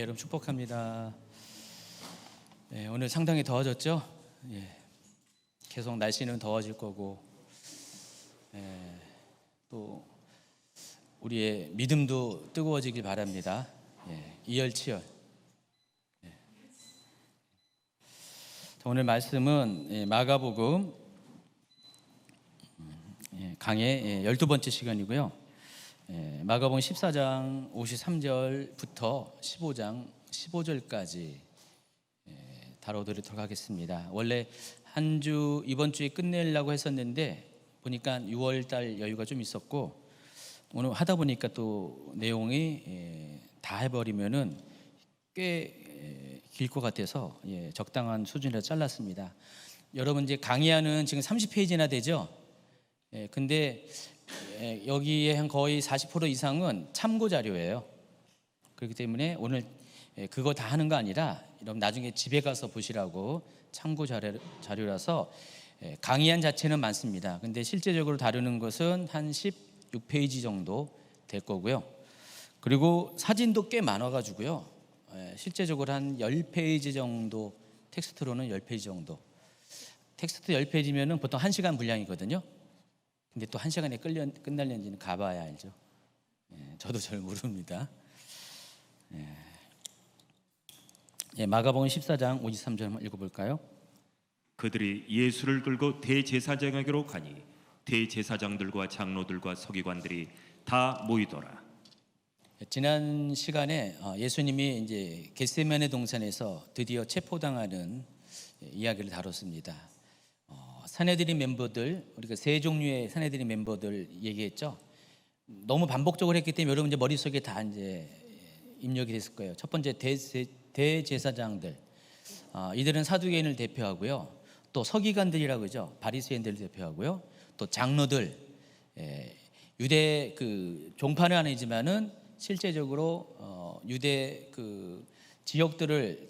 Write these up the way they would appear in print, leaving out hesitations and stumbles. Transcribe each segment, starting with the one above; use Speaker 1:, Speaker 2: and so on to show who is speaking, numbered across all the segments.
Speaker 1: 여러분 축복합니다. 오늘 상당히 더워졌죠? 계속 날씨는 더워질 거고, 또 우리의 믿음도 뜨거워지길 바랍니다. 이열치열. 오늘 말씀은 마가복음 강의 12번째 시간이고요. 마가복음 14장 53절부터 15장 15절까지 다뤄드리도록 하겠습니다. 원래 한 주 이번 주에 끝내려고 했었는데 보니까 6월달 여유가 좀 있었고, 오늘 하다 보니까 또 내용이 다 해버리면은 꽤 길 것 같아서 적당한 수준으로 잘랐습니다. 여러분 이제 강의하는 지금 30페이지나 되죠? 근데 여기에 한 거의 40% 이상은 참고 자료예요. 그렇기 때문에 오늘 그거 다 하는 거 아니라 여러분 나중에 집에 가서 보시라고 참고 자료라서 강의한 자체는 많습니다. 근데 실제적으로 다루는 것은 한 16페이지 정도 될 거고요. 그리고 사진도 꽤 많아가지고요. 실제적으로 한 10페이지 정도, 텍스트로는 10페이지 정도. 텍스트 10페이지면은 보통 1시간 분량이거든요. 근데 또 1시간에 끝날는지는 가봐야 알죠. 저도 잘 모릅니다. 마가복음 14장 53절 한번 읽어볼까요?
Speaker 2: 그들이 예수를 끌고 대제사장에게로 가니 대제사장들과 장로들과 서기관들이 다 모이더라.
Speaker 1: 지난 시간에 예수님이 이제 겟세마네 동산에서 드디어 체포당하는 이야기를 다뤘습니다. 산헤드린 멤버들, 우리가 세 종류의 산헤드린 멤버들 얘기했죠. 너무 반복적으로 했기 때문에 여러분 이제 머릿속에 다 이제 입력이 됐을 거예요. 첫 번째 대제사장들, 이들은 사두개인을 대표하고요. 또 서기관들이라고 그러죠. 바리새인들을 대표하고요. 또 장로들, 유대 그 종파는 아니지만은 실제적으로 유대 그 지역들을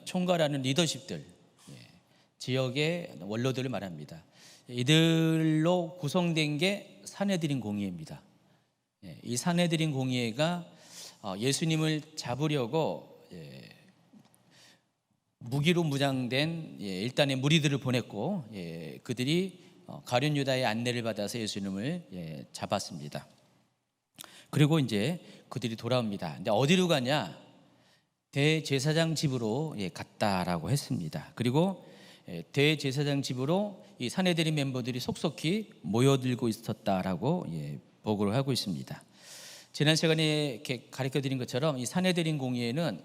Speaker 1: 총괄하는 리더십들, 지역의 원로들을 말합니다. 이들로 구성된 게 산헤드린 공의회입니다. 이 산헤드린 공의회가 예수님을 잡으려고 무기로 무장된 일단의 무리들을 보냈고, 그들이 가룟 유다의 안내를 받아서 예수님을 잡았습니다. 그리고 이제 그들이 돌아옵니다. 근데 어디로 가냐? 대제사장 집으로 갔다라고 했습니다. 그리고 대제사장 집으로 이 산헤드린 멤버들이 속속히 모여들고 있었다라고 보고를 하고 있습니다. 지난 시간에 이렇게 가르쳐드린 것처럼 이 산헤드린 공의회는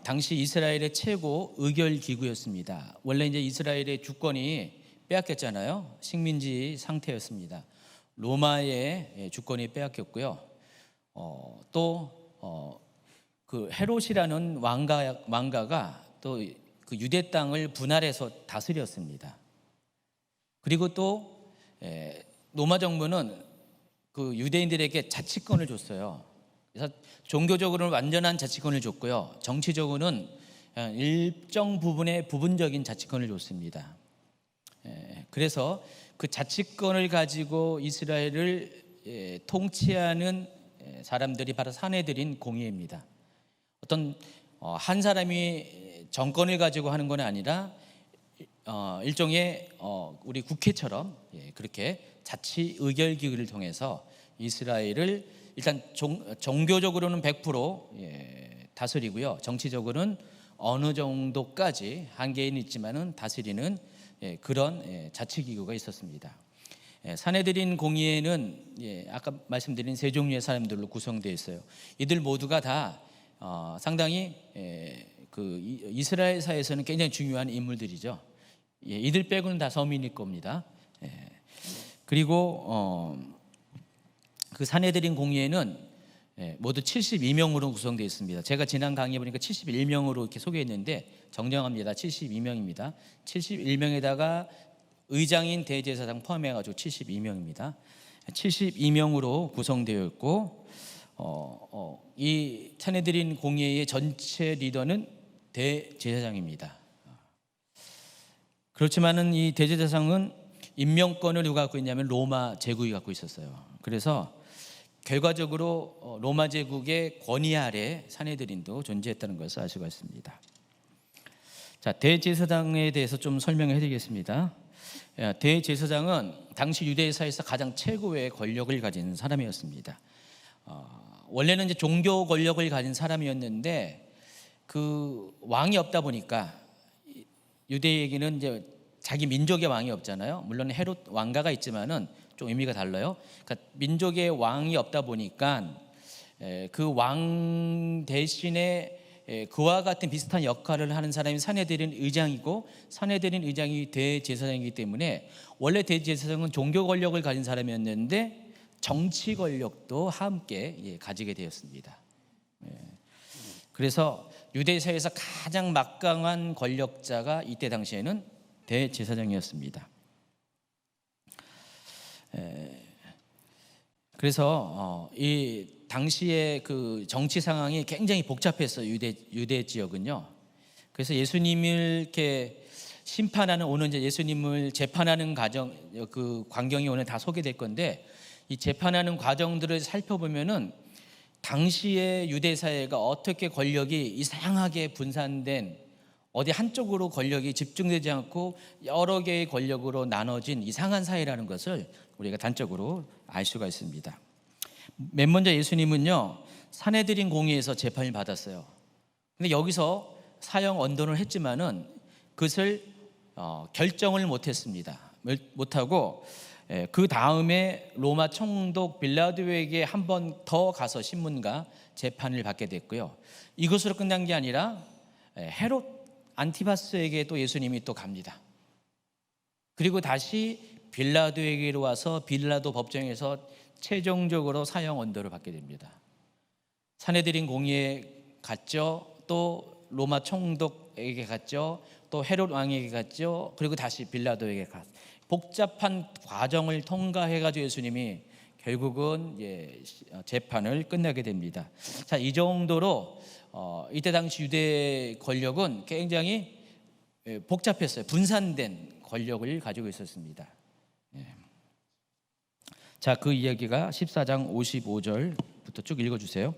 Speaker 1: 당시 이스라엘의 최고 의결 기구였습니다. 원래 이제 이스라엘의 주권이 빼앗겼잖아요. 식민지 상태였습니다. 로마의 주권이 빼앗겼고요. 또 그 헤롯이라는 왕가가 또 그 유대 땅을 분할해서 다스렸습니다. 그리고 또 로마 정부는 그 유대인들에게 자치권을 줬어요. 그래서 종교적으로는 완전한 자치권을 줬고요. 정치적으로는 일정 부분의 부분적인 자치권을 줬습니다. 그래서 그 자치권을 가지고 이스라엘을 통치하는 사람들이 바로 산헤드린 공의회입니다. 어떤 한 사람이 정권을 가지고 하는 건 아니라 일종의 우리 국회처럼 그렇게 자치 의결 기구를 통해서 이스라엘을 일단 종교적으로는 100% 다스리고요. 정치적으로는 어느 정도까지 한계는 있지만은 다스리는 그런 자치기구가 있었습니다. 산헤드린 공의회는 아까 말씀드린 세 종류의 사람들로 구성되어 있어요. 이들 모두가 다 상당히 그 이스라엘사에서는 굉장히 중요한 인물들이죠. 이들 빼고는 다 서민일 겁니다. 그리고 그 산헤드린 공의회는 모두 72명으로 구성되어 있습니다. 제가 지난 강의에 보니까 71명으로 이렇게 소개했는데 정정합니다. 72명입니다. 71명에다가 의장인 대제사장 포함해가지고 72명입니다. 72명으로 구성되어 있고, 이 산헤드린 공의회의 전체 리더는 대제사장입니다. 그렇지만은 이 대제사장은 임명권을 누가 갖고 있냐면 로마 제국이 갖고 있었어요. 그래서 결과적으로 로마 제국의 권위 아래 산헤드린도 존재했다는 것을 알 수가 있습니다. 자, 대제사장에 대해서 좀 설명해 드리겠습니다. 대제사장은 당시 유대사에서 가장 최고의 권력을 가진 사람이었습니다. 원래는 이제 종교 권력을 가진 사람이었는데 그 왕이 없다 보니까 유대에게는 이제 자기 민족의 왕이 없잖아요. 물론 헤롯 왕가가 있지만은 좀 의미가 달라요. 그러니까 민족의 왕이 없다 보니까 그 왕 대신에 그와 같은 비슷한 역할을 하는 사람이 산헤드린 의장이고, 산헤드린 의장이 대제사장이기 때문에 원래 대제사장은 종교 권력을 가진 사람이었는데 정치 권력도 함께 가지게 되었습니다. 그래서 유대사에서 가장 막강한 권력자가 이때 당시에는 대제사장이었습니다. 그래서 이 당시의 그 정치 상황이 굉장히 복잡했어요. 유대 지역은요. 그래서 예수님을 이렇게 심판하는, 오늘 이제 예수님을 재판하는 과정, 그 광경이 오늘 다 소개될 건데, 이 재판하는 과정들을 살펴보면은 당시의 유대 사회가 어떻게 권력이 이상하게 분산된, 어디 한쪽으로 권력이 집중되지 않고 여러 개의 권력으로 나눠진 이상한 사회라는 것을 우리가 단적으로 알 수가 있습니다. 맨 먼저 예수님은요, 산헤드린 공의에서 재판을 받았어요. 근데 여기서 사형 언도를 했지만은 그것을 결정을 못했습니다. 못하고 그 다음에 로마 총독 빌라도에게 한 번 더 가서 신문과 재판을 받게 됐고요. 이것으로 끝난 게 아니라 헤롯 안티바스에게 또 예수님이 또 갑니다. 그리고 다시 빌라도에게로 와서 빌라도 법정에서 최종적으로 사형 언도를 받게 됩니다. 산헤드린 공의에 갔죠. 또 로마 총독에게 갔죠. 또 헤롯 왕에게 갔죠. 그리고 다시 빌라도에게 갔죠. 복잡한 과정을 통과해가지고 예수님이 결국은 재판을 끝나게 됩니다. 자, 이 정도로 이때 당시 유대 권력은 굉장히 복잡했어요. 분산된 권력을 가지고 있었습니다. 자, 그 이야기가 14장 55절부터 쭉 읽어주세요.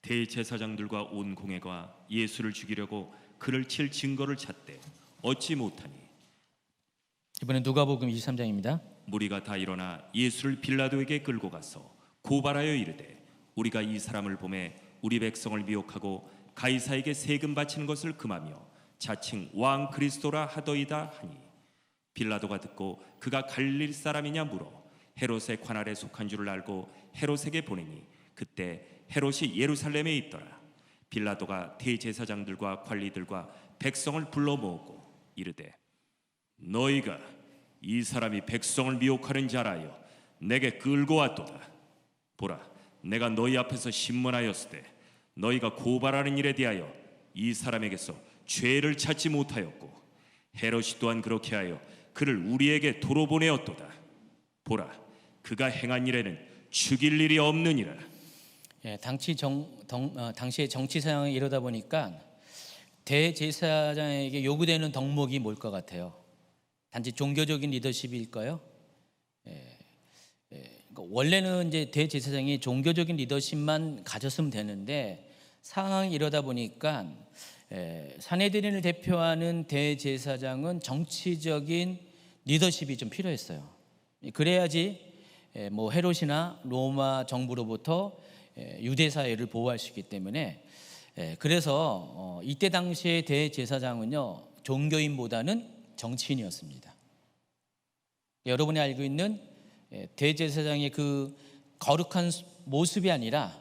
Speaker 2: 대제사장들과 온 공회가 예수를 죽이려고 그를 칠 증거를 찾되 얻지 못하니,
Speaker 1: 이번엔 누가복음 23장입니다.
Speaker 2: 무리가 다 일어나 예수를 빌라도에게 끌고 가서 고발하여 이르되, 우리가 이 사람을 보매 우리 백성을 미혹하고 가이사에게 세금 바치는 것을 금하며 자칭 왕 그리스도라 하더이다 하니, 빌라도가 듣고 그가 갈릴 사람이냐 물어 헤롯의 관할에 속한 줄을 알고 헤롯에게 보내니, 그때 헤롯이 예루살렘에 있더라. 빌라도가 대제사장들과 관리들과 백성을 불러 모으고 이르되, 너희가 이 사람이 백성을 미혹하는 자라여 내게 끌고 왔도다. 보라, 내가 너희 앞에서 신문하였으되 너희가 고발하는 일에 대하여 이 사람에게서 죄를 찾지 못하였고, 헤롯이 또한 그렇게 하여 그를 우리에게 도로 보내었도다. 보라, 그가 행한 일에는 죽일 일이 없느니라.
Speaker 1: 당시의 정치 상황이 이러다 보니까 대제사장에게 요구되는 덕목이 뭘 것 같아요? 단지 종교적인 리더십일까요? 그러니까 원래는 이제 대제사장이 종교적인 리더십만 가졌으면 되는데, 상황이 이러다 보니까 산헤드린을 대표하는 대제사장은 정치적인 리더십이 좀 필요했어요. 그래야지 뭐 헤롯이나 로마 정부로부터 유대 사회를 보호할 수 있기 때문에, 그래서 이때 당시의 대제사장은요, 종교인보다는 정치인이었습니다. 여러분이 알고 있는 대제사장의 그 거룩한 모습이 아니라,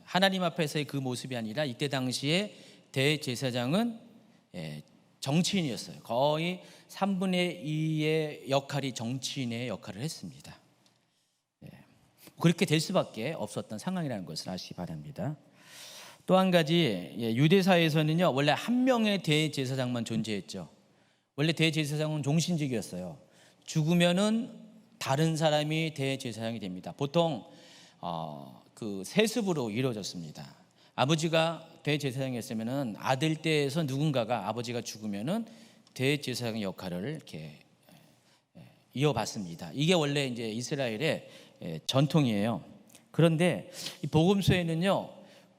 Speaker 1: 하나님 앞에서의 그 모습이 아니라, 이때 당시에 대제사장은 정치인이었어요. 거의 3분의 2의 역할이 정치인의 역할을 했습니다. 그렇게 될 수밖에 없었던 상황이라는 것을 아시기 바랍니다. 또 한 가지, 유대사에서는요, 원래 한 명의 대제사장만 존재했죠. 원래 대제사장은 종신직이었어요. 죽으면은 다른 사람이 대제사장이 됩니다. 보통 그 세습으로 이루어졌습니다. 아버지가 대제사장이었으면은 아들 떼에서 누군가가, 아버지가 죽으면은 대제사장 역할을 이렇게 이어받습니다. 이게 원래 이제 이스라엘의 전통이에요. 그런데 이 복음서에는요,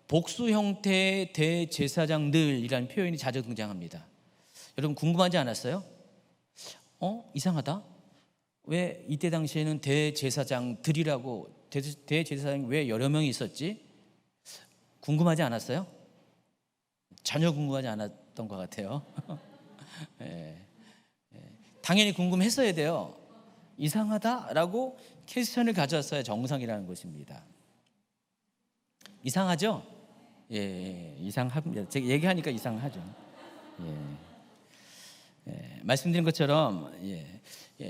Speaker 1: 복수 형태의 대제사장들이라는 표현이 자주 등장합니다. 여러분 궁금하지 않았어요? 이상하다. 왜 이때 당시에는 대제사장들이라고, 대제사장이 왜 여러 명이 있었지? 궁금하지 않았어요? 전혀 궁금하지 않았던 것 같아요. 예, 당연히 궁금했어야 돼요. 이상하다라고 퀘스천을 가져왔어야 정상이라는 것입니다. 이상하죠? 이상합니다. 제가 얘기하니까 이상하죠. 말씀드린 것처럼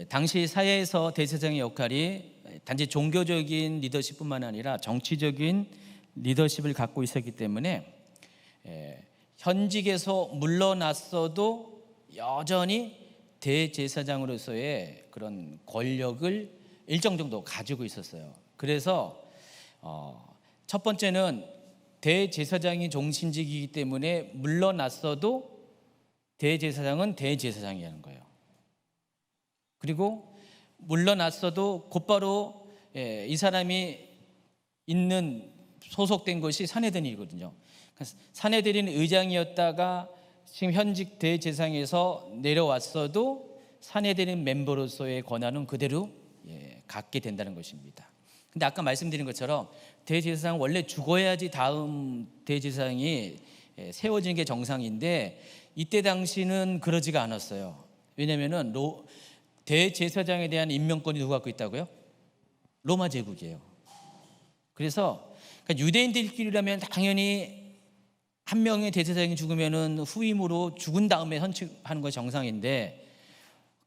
Speaker 1: 당시 사회에서 대제사장의 역할이 단지 종교적인 리더십뿐만 아니라 정치적인 리더십을 갖고 있었기 때문에 현직에서 물러났어도 여전히 대제사장으로서의 그런 권력을 일정 정도 가지고 있었어요. 그래서 첫 번째는 대제사장이 종신직이기 때문에 물러났어도 대제사장은 대제사장이라는 거예요. 그리고 물러났어도 곧바로 이 사람이 있는 소속된 것이 산헤드린이거든요. 산헤드린 의장이었다가 지금 현직 대제사장에서 내려왔어도 산헤드린 멤버로서의 권한은 그대로 갖게 된다는 것입니다. 근데 아까 말씀드린 것처럼 대제사장은 원래 죽어야지 다음 대제사장이 세워지는 게 정상인데 이때 당시는 그러지가 않았어요. 왜냐하면 대제사장에 대한 임명권이 누가 갖고 있다고요? 로마 제국이에요. 그래서 유대인들끼리라면 당연히 한 명의 대제사장이 죽으면은 후임으로 죽은 다음에 선출하는 것이 정상인데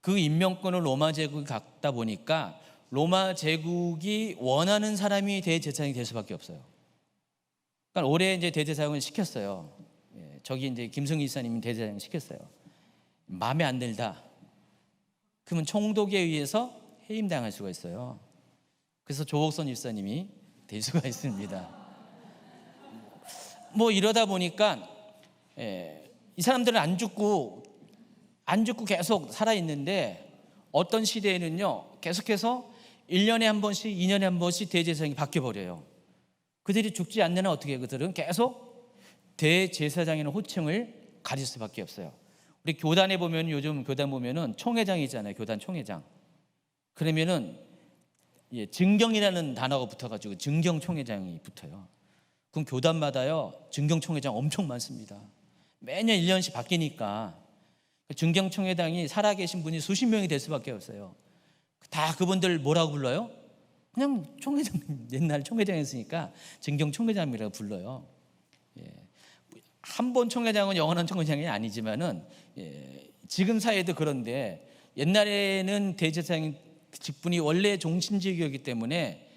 Speaker 1: 그 임명권을 로마 제국이 갖다 보니까 로마 제국이 원하는 사람이 대제사장이 될 수밖에 없어요. 그러니까 올해 이제 대제사장을 시켰어요. 저기 이제 김승희 이사님이 대제사장 시켰어요. 마음에 안 들다. 그러면 총독에 의해서 해임당할 수가 있어요. 그래서 조옥선 일사님이 될 수가 있습니다. 뭐 이러다 보니까 이 사람들은 안 죽고 계속 살아있는데 어떤 시대에는요 계속해서 1년에 한 번씩 2년에 한 번씩 대제사장이 바뀌어버려요. 그들이 죽지 않는 한 어떻게 해요? 그들은 계속 대제사장이라는 호칭을 가질 수밖에 없어요. 우리 교단에 보면 요즘 교단 보면은 총회장이 있잖아요. 교단 총회장. 그러면은 증경이라는 단어가 붙어가지고 증경 총회장이 붙어요. 그럼 교단마다요 증경 총회장 엄청 많습니다. 매년 1년씩 바뀌니까 증경 총회장이 살아계신 분이 수십 명이 될 수밖에 없어요. 다 그분들 뭐라고 불러요? 그냥 총회장, 옛날 총회장이었으니까 증경 총회장이라고 불러요. 한 번 총회장은 영원한 총회장이 아니지만은 지금 사회도 그런데 옛날에는 대제사장 직분이 원래 종신직이었기 때문에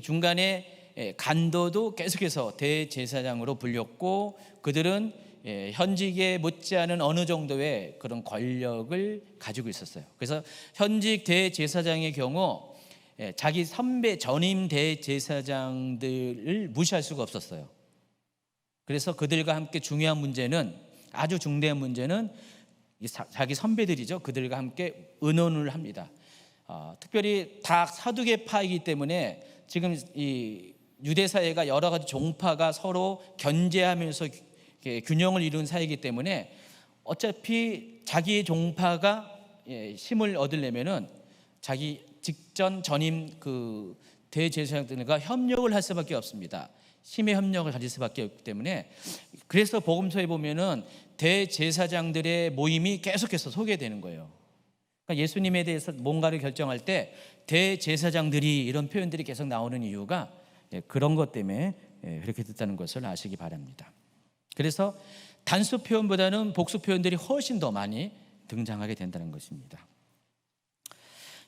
Speaker 1: 중간에 간도도 계속해서 대제사장으로 불렸고 그들은 현직에 못지않은 어느 정도의 그런 권력을 가지고 있었어요. 그래서 현직 대제사장의 경우 자기 선배 전임 대제사장들을 무시할 수가 없었어요. 그래서 그들과 함께 중요한 문제는 아주 중대한 문제는 자기 선배들이죠. 그들과 함께 의논을 합니다. 특별히 다 사두개파이기 때문에 지금 이 유대 사회가 여러 가지 종파가 서로 견제하면서 균형을 이룬 사회이기 때문에 어차피 자기 종파가 힘을 얻으려면은 자기 직전 전임 그 대제사장들과 협력을 할 수밖에 없습니다. 힘의 협력을 가질 수밖에 없기 때문에 그래서 복음서에 보면은 대제사장들의 모임이 계속해서 소개되는 거예요. 그러니까 예수님에 대해서 뭔가를 결정할 때 대제사장들이 이런 표현들이 계속 나오는 이유가 그런 것 때문에 그렇게 됐다는 것을 아시기 바랍니다. 그래서 단수 표현보다는 복수 표현들이 훨씬 더 많이 등장하게 된다는 것입니다.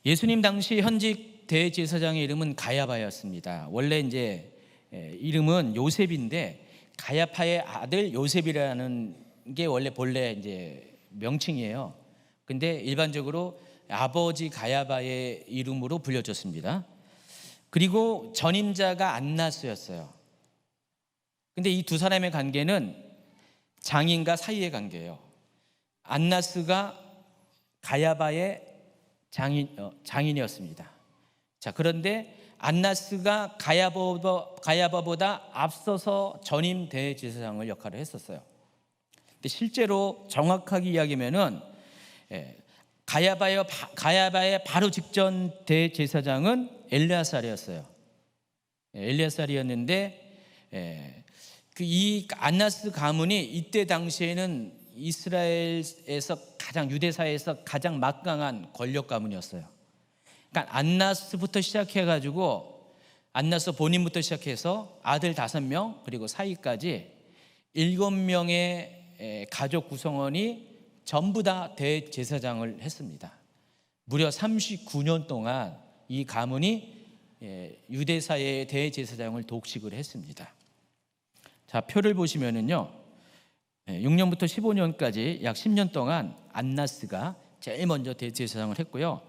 Speaker 1: 예수님 당시 현직 대제사장의 이름은 가야바였습니다. 원래 이제 이름은 요셉인데 가야파의 아들 요셉이라는 게 원래 본래 이제 명칭이에요. 근데 일반적으로 아버지 가야바의 이름으로 불려졌습니다. 그리고 전임자가 안나스였어요. 근데 이 두 사람의 관계는 장인과 사이의 관계예요. 안나스가 가야바의 장인이었습니다. 자, 그런데 안나스가 가야바보다 앞서서 전임 대제사장을 역할을 했었어요. 근데 실제로 정확하게 이야기하면은 가야바의 바로 직전 대제사장은 엘레아살이었어요. 엘레아살이었는데 이 안나스 가문이 이때 당시에는 이스라엘에서 유대사에서 가장 막강한 권력 가문이었어요. 그러니까 안나스부터 시작해가지고 안나스 본인부터 시작해서 아들 5명 그리고 사위까지 7명의 가족 구성원이 전부 다 대제사장을 했습니다. 무려 39년 동안 이 가문이 유대사의 대제사장을 독식을 했습니다. 자, 표를 보시면은요, 6년부터 15년까지 약 10년 동안 안나스가 제일 먼저 대제사장을 했고요.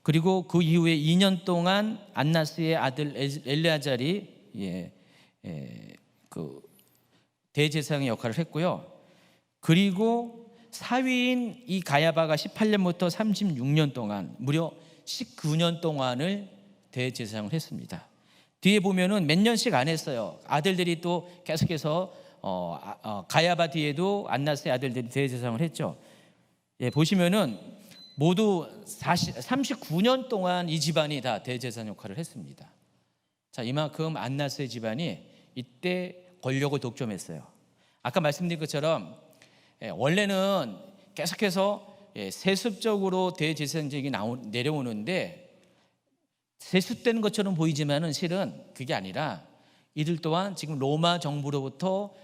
Speaker 1: 그리고 그 이후에 2년 동안 안나스의 아들 엘레아잘이 그 대제사장의 역할을 했고요. 그리고 사위인 이 가야바가 18년부터 36년 동안 무려 19년 동안을 대제사장을 했습니다. 뒤에 보면은 몇 년씩 안 했어요. 아들들이 또 계속해서 가야바 뒤에도 안나스의 아들들이 대제사장을 했죠. 보시면은 모두 39년 동안 이 집안이 다 대제사장 역할을 했습니다. 자, 이만큼 안나스의 집안이 이때 권력을 독점했어요. 아까 말씀드린 것처럼 원래는 계속해서 세습적으로 대제사장직이 내려오는데 세습되는 것처럼 보이지만은 실은 그게 아니라 이들 또한 지금 로마 정부로부터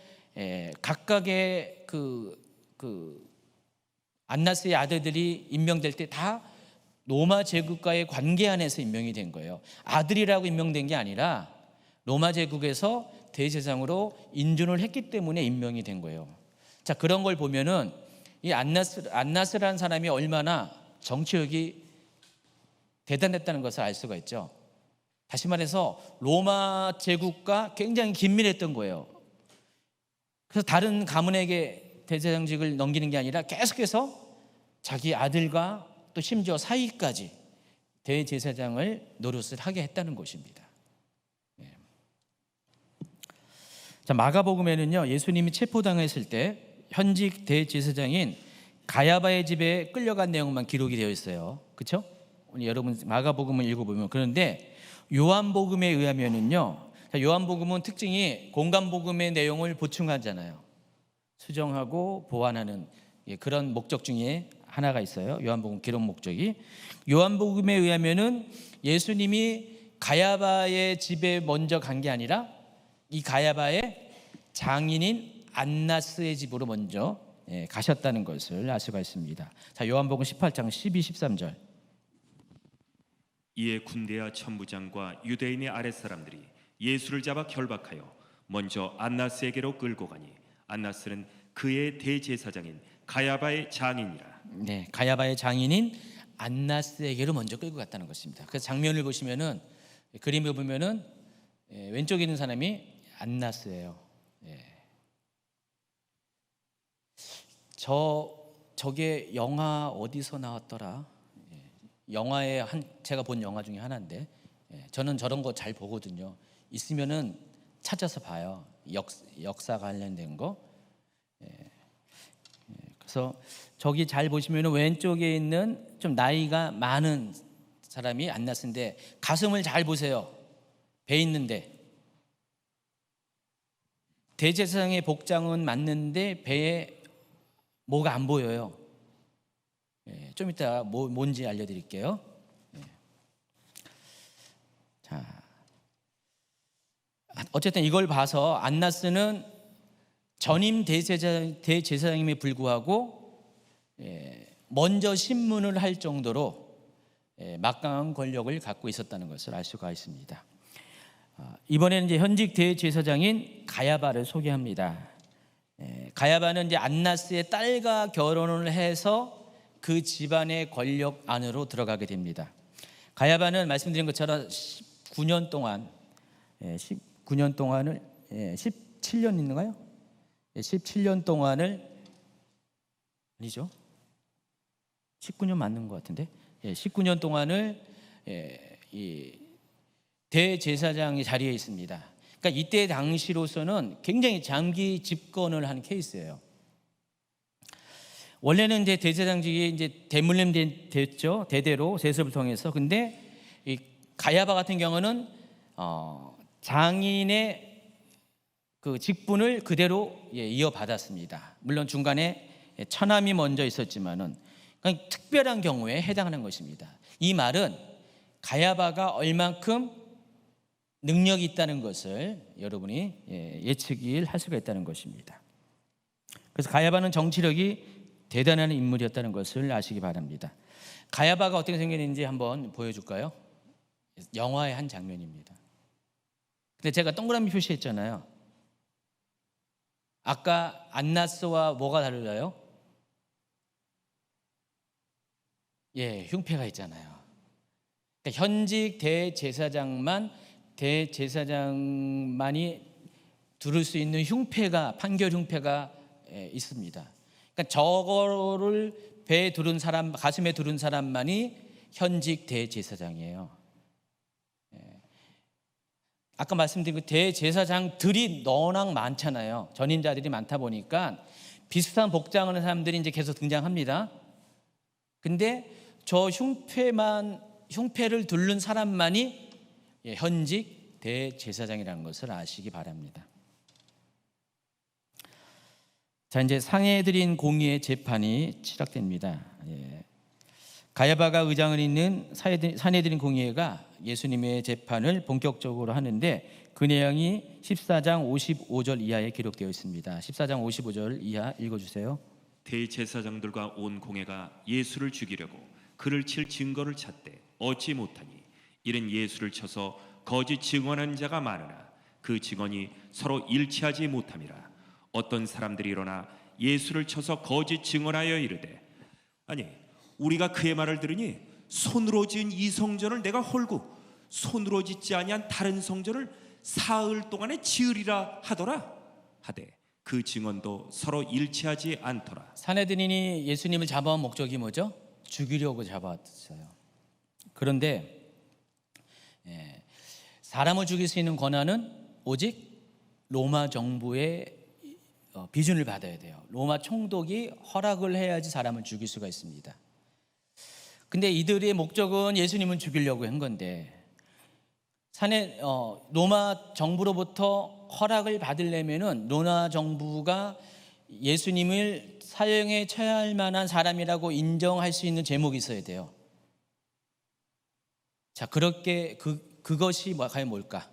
Speaker 1: 각각의 안나스의 아들들이 임명될 때 다 로마 제국과의 관계 안에서 임명이 된 거예요. 아들이라고 임명된 게 아니라 로마 제국에서 대제사장으로 인준을 했기 때문에 임명이 된 거예요. 자, 그런 걸 보면은 이 안나스라는 사람이 얼마나 정치력이 대단했다는 것을 알 수가 있죠. 다시 말해서 로마 제국과 굉장히 긴밀했던 거예요. 그래서 다른 가문에게 대제사장직을 넘기는 게 아니라 계속해서 자기 아들과 또 심지어 사위까지 대제사장을 노릇을 하게 했다는 것입니다. 자, 마가복음에는요, 예수님이 체포당했을 때 현직 대제사장인 가야바의 집에 끌려간 내용만 기록이 되어 있어요. 그렇죠? 여러분 마가복음을 읽어보면 그런데 요한복음에 의하면은요, 요한복음은 특징이 공간복음의 내용을 보충하잖아요. 수정하고 보완하는 그런 목적 중에 하나가 있어요. 요한복음 기록 목적이. 요한복음에 의하면은 예수님이 가야바의 집에 먼저 간 게 아니라 이 가야바의 장인인 안나스의 집으로 먼저 가셨다는 것을 알 수가 있습니다. 자, 요한복음 18장 12, 13절.
Speaker 2: 이에 군대와 천부장과 유대인의 아랫사람들이 예수를 잡아 결박하여 먼저 안나스에게로 끌고 가니 안나스는 그의 대제사장인 가야바의 장인이라.
Speaker 1: 네, 가야바의 장인인 안나스에게로 먼저 끌고 갔다는 것입니다. 그 장면을 보시면은 그림을 보면은 왼쪽에 있는 사람이 안나스예요. 저게 영화 어디서 나왔더라? 영화의 제가 본 영화 중에 하나인데 저는 저런 거 잘 보거든요. 있으면은 찾아서 봐요. 역사 관련된 거. 그래서 저기 잘 보시면은 왼쪽에 있는 좀 나이가 많은 사람이 안나스인데 가슴을 잘 보세요. 배 있는데 대제사장의 복장은 맞는데 배에 뭐가 안 보여요. 좀 이따 뭔지 알려드릴게요. 자, 어쨌든 이걸 봐서 안나스는 전임 대제사장임에 불구하고 먼저 신문을 할 정도로 막강한 권력을 갖고 있었다는 것을 알 수가 있습니다. 이번에는 이제 현직 대제사장인 가야바를 소개합니다. 가야바는 이제 안나스의 딸과 결혼을 해서 그 집안의 권력 안으로 들어가게 됩니다. 가야바는 말씀드린 것처럼 19년 동안을 17년 있는가요? 17년 동안을 아니죠? 19년 맞는 것 같은데 19년 동안을 이 대제사장이 자리에 있습니다. 그러니까 이때 당시로서는 굉장히 장기 집권을 한 케이스예요. 원래는 이제 대제사장직이 이제 대물림 됐죠. 대대로 세습을 통해서. 근데 이 가야바 같은 경우는 장인의 그 직분을 그대로 이어받았습니다. 물론 중간에 처남이 먼저 있었지만은 그러니까 특별한 경우에 해당하는 것입니다. 이 말은 가야바가 얼만큼 능력이 있다는 것을 여러분이 예측을 할 수가 있다는 것입니다. 그래서 가야바는 정치력이 대단한 인물이었다는 것을 아시기 바랍니다. 가야바가 어떻게 생겼는지 한번 보여줄까요? 영화의 한 장면입니다. 근데 제가 동그라미 표시했잖아요. 아까 안나스와 뭐가 달라요? 흉패가 있잖아요. 그러니까 현직 대제사장만이 두를 수 있는 흉패가, 판결 흉패가 있습니다. 그러니까 저거를 배에 두른 사람, 가슴에 두른 사람만이 현직 대제사장이에요. 아까 말씀드린 그 대제사장들이 워낙 많잖아요. 전임자들이 많다 보니까 비슷한 복장을 하는 사람들이 이제 계속 등장합니다. 근데 저 흉패를 두른 사람만이 현직 대제사장이라는 것을 아시기 바랍니다. 자, 이제 상해드린 공의의 재판이 시작됩니다. 가야바가 의장을 잇는 산헤드린 공의회가 예수님의 재판을 본격적으로 하는데 그 내용이 14장 55절 이하에 기록되어 있습니다. 14장 55절 이하 읽어주세요.
Speaker 2: 대제사장들과 온 공회가 예수를 죽이려고 그를 칠 증거를 찾되 얻지 못하니 이는 예수를 쳐서 거짓 증언한 자가 많으나 그 증언이 서로 일치하지 못함이라. 어떤 사람들이 일어나 예수를 쳐서 거짓 증언하여 이르되 아니 우리가 그의 말을 들으니 손으로 지은 이 성전을 내가 헐고 손으로 짓지 아니한 다른 성전을 사흘 동안에 지으리라 하더라 하되 그 증언도 서로 일치하지 않더라.
Speaker 1: 산헤드린이 예수님을 잡아온 목적이 뭐죠? 죽이려고 잡아왔어요. 그런데 사람을 죽일 수 있는 권한은 오직 로마 정부의 비준을 받아야 돼요. 로마 총독이 허락을 해야지 사람을 죽일 수가 있습니다. 근데 이들의 목적은 예수님을 죽이려고 한 건데 로마 정부로부터 허락을 받으려면은 로마 정부가 예수님을 사형에 처할 만한 사람이라고 인정할 수 있는 제목이 있어야 돼요. 자, 그렇게 그것이 과연 뭘까?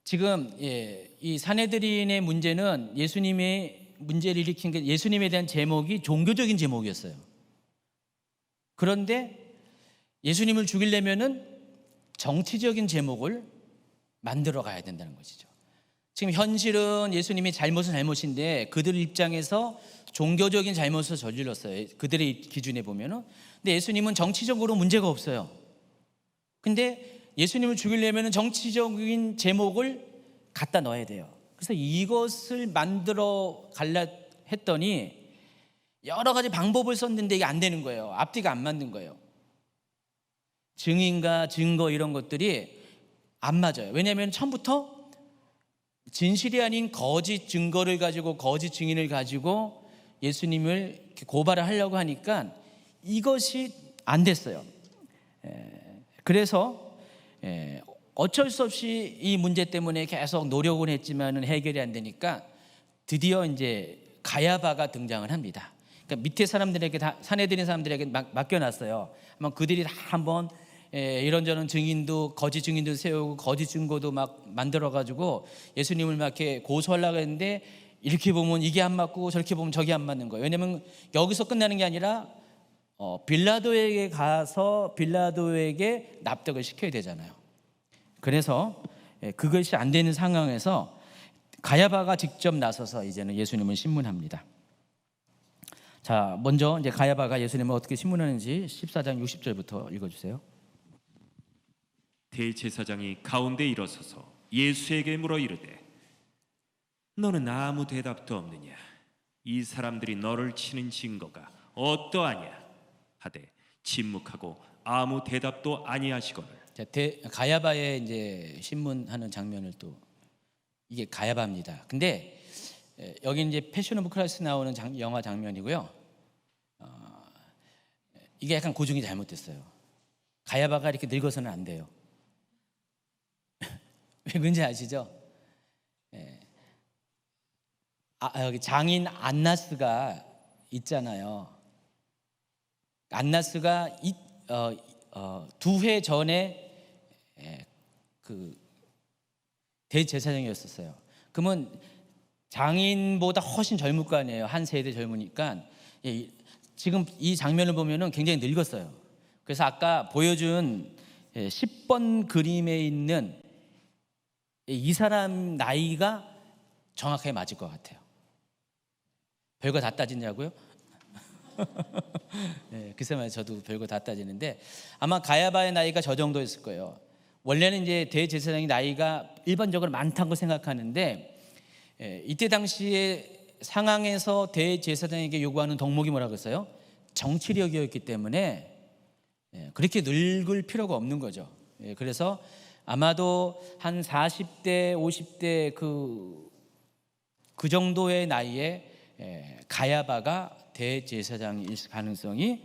Speaker 1: 지금 이 산헤드린의 문제는 예수님의 문제를 일으킨 게 예수님에 대한 제목이 종교적인 제목이었어요. 그런데 예수님을 죽이려면은 정치적인 제목을 만들어 가야 된다는 것이죠. 지금 현실은 예수님이 잘못은 잘못인데 그들 입장에서 종교적인 잘못을 저질렀어요. 그들의 기준에 보면은. 근데 예수님은 정치적으로 문제가 없어요. 근데 예수님을 죽이려면 정치적인 제목을 갖다 넣어야 돼요. 그래서 이것을 만들어 갈라 했더니 여러 가지 방법을 썼는데 이게 안 되는 거예요. 앞뒤가 안 맞는 거예요. 증인과 증거 이런 것들이 안 맞아요. 왜냐하면 처음부터 진실이 아닌 거짓 증거를 가지고 거짓 증인을 가지고 예수님을 고발을 하려고 하니까 이것이 안 됐어요. 그래서 어쩔 수 없이 이 문제 때문에 계속 노력을 했지만은 해결이 안 되니까 드디어 이제 가야바가 등장을 합니다. 그러니까 밑에 사람들에게 다 산헤드린 사람들에게 맡겨놨어요. 한번 그들이 다 한번 이런저런 증인도 거짓 증인도 세우고 거짓 증거도 막 만들어가지고 예수님을 막 이렇게 고소하려고 했는데 이렇게 보면 이게 안 맞고 저렇게 보면 저게 안 맞는 거예요. 왜냐하면 여기서 끝나는 게 아니라 빌라도에게 가서 빌라도에게 납득을 시켜야 되잖아요. 그래서 그것이 안 되는 상황에서 가야바가 직접 나서서 이제는 예수님을 신문합니다. 자, 먼저 이제 가야바가 예수님을 어떻게 신문하는지 14장 60절부터 읽어주세요.
Speaker 2: 대제사장이 가운데 일어서서 예수에게 물어 이르되 너는 아무 대답도 없느냐? 이 사람들이 너를 치는 증거가 어떠하냐? 하되 침묵하고 아무 대답도 아니하시거늘
Speaker 1: 가야바의 이제 신문하는 장면을 또 이게 가야바입니다. 근데 여기 이제 패션 오브 크라이스트 나오는 영화 장면이고요. 이게 약간 고증이 잘못됐어요. 가야바가 이렇게 늙어서는 안 돼요. 왜 그런지 아시죠? 여기 장인 안나스가 있잖아요. 안나스가 2회 전에 그 대제사장이었었어요. 그러면 장인보다 훨씬 젊을 거 아니에요. 한 세대 젊으니까. 지금 이 장면을 보면은 굉장히 늙었어요. 그래서 아까 보여준 10번 그림에 있는 이 사람 나이가 정확하게 맞을 것 같아요. 별거 다 따지냐고요? 글쎄 말이에요. 저도 별거 다 따지는데 아마 가야바의 나이가 저 정도였을 거예요. 원래는 이제 대제사장이 나이가 일반적으로 많다고 생각하는데 이때 당시에 상황에서 대제사장에게 요구하는 덕목이 뭐라고 했어요? 정치력이었기 때문에 그렇게 늙을 필요가 없는 거죠. 그래서 아마도 한 40대, 50대 그 정도의 나이에 가야바가 대제사장일 가능성이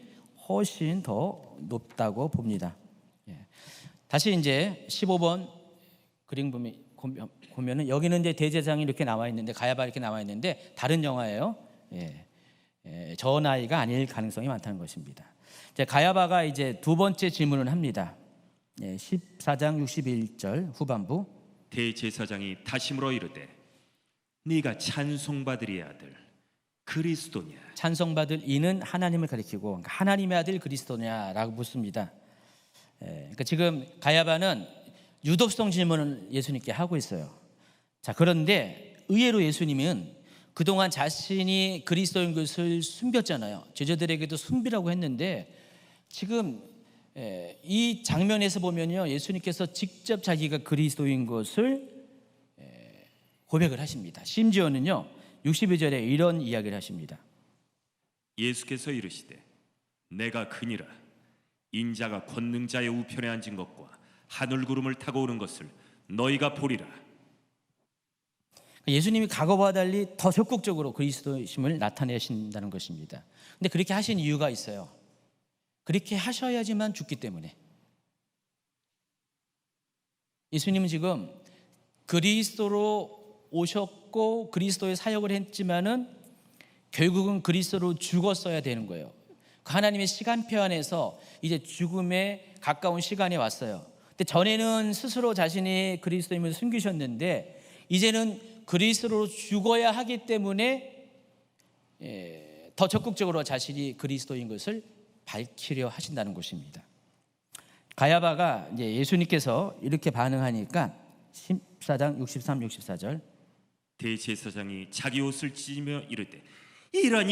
Speaker 1: 훨씬 더 높다고 봅니다. 다시 이제 15번 그림 보면은 여기는 이제 대제사장이 이렇게 나와 있는데 가야바 이렇게 나와 있는데 다른 영화예요. 저 나이가 아닐 가능성이 많다는 것입니다. 가야바가 이제 두 번째 질문을 합니다. 14장 61절 후반부.
Speaker 2: 대제사장이 다시 물어 이르되 네가 찬송받으리 아들 그리스도냐?
Speaker 1: 찬송받을 이는 하나님을 가리키고 하나님의 아들 그리스도냐라고 묻습니다. 그러니까 지금 가야바는 유도성 질문을 예수님께 하고 있어요. 자, 그런데 의외로 예수님은 그동안 자신이 그리스도인 것을 숨겼잖아요. 제자들에게도 숨기라고 했는데 지금 이 장면에서 보면요, 예수님께서 직접 자기가 그리스도인 것을 고백을 하십니다. 심지어는요 62절에 이런 이야기를 하십니다.
Speaker 2: 예수께서 이르시되 내가 그니라 인자가 권능자의 우편에 앉은 것과 하늘 구름을 타고 오는 것을 너희가 보리라.
Speaker 1: 예수님이 과거와 달리 더 적극적으로 그리스도심을 나타내신다는 것입니다. 근데 그렇게 하신 이유가 있어요. 그렇게 하셔야지만 죽기 때문에. 예수님은 지금 그리스도로 오셨고 그리스도의 사역을 했지만은 결국은 그리스도로 죽었어야 되는 거예요. 하나님의 시간표 안에서 이제 죽음에 가까운 시간이 왔어요. 근데 전에는 스스로 자신이 그리스도임을 숨기셨는데 이제는 그리스도로 죽어야 하기 때문에 더 적극적으로 자신이 그리스도인 것을 밝히려 하신다는 것입니다. 가야바가 이제 예수님께서 이렇게 반응하니까 14장 63, 64절.
Speaker 2: 대제사장이 자기 옷을 찢으며 이르되 이런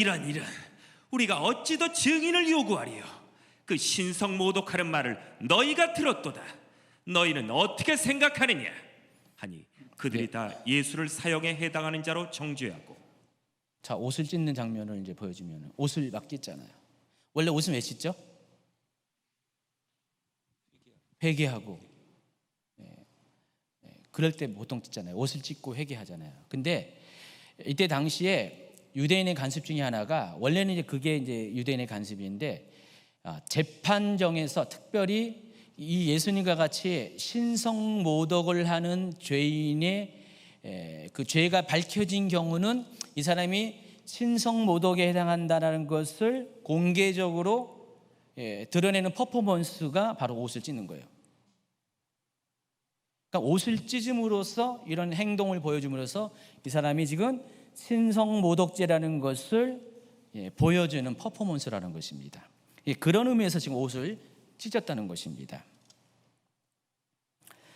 Speaker 2: 우리가 어찌 더 증인을 요구하리요? 그 신성 모독하는 말을 너희가 들었도다. 너희는 어떻게 생각하느냐? 하니 그들이 다 예수를 사형에 해당하는 자로 정죄하고.
Speaker 1: 자, 옷을 찢는 장면을 이제 보여주면 옷을 막 찢잖아요. 원래 옷은 왜 찢죠? 회개하고 그럴 때 보통 찢잖아요. 옷을 찢고 회개하잖아요. 근데 이때 당시에 유대인의 관습 중에 하나가 원래는 이제 그게 이제 유대인의 관습인데 재판정에서 특별히 이 예수님과 같이 신성 모독을 하는 죄인의 그 죄가 밝혀진 경우는 이 사람이 신성 모독에 해당한다는 것을 공개적으로 드러내는 퍼포먼스가 바로 옷을 찢는 거예요. 그러니까 옷을 찢음으로써 이런 행동을 보여줌으로써 이 사람이 지금 신성 모독죄라는 것을 보여주는 퍼포먼스라는 것입니다. 그런 의미에서 지금 옷을 찢었다는 것입니다.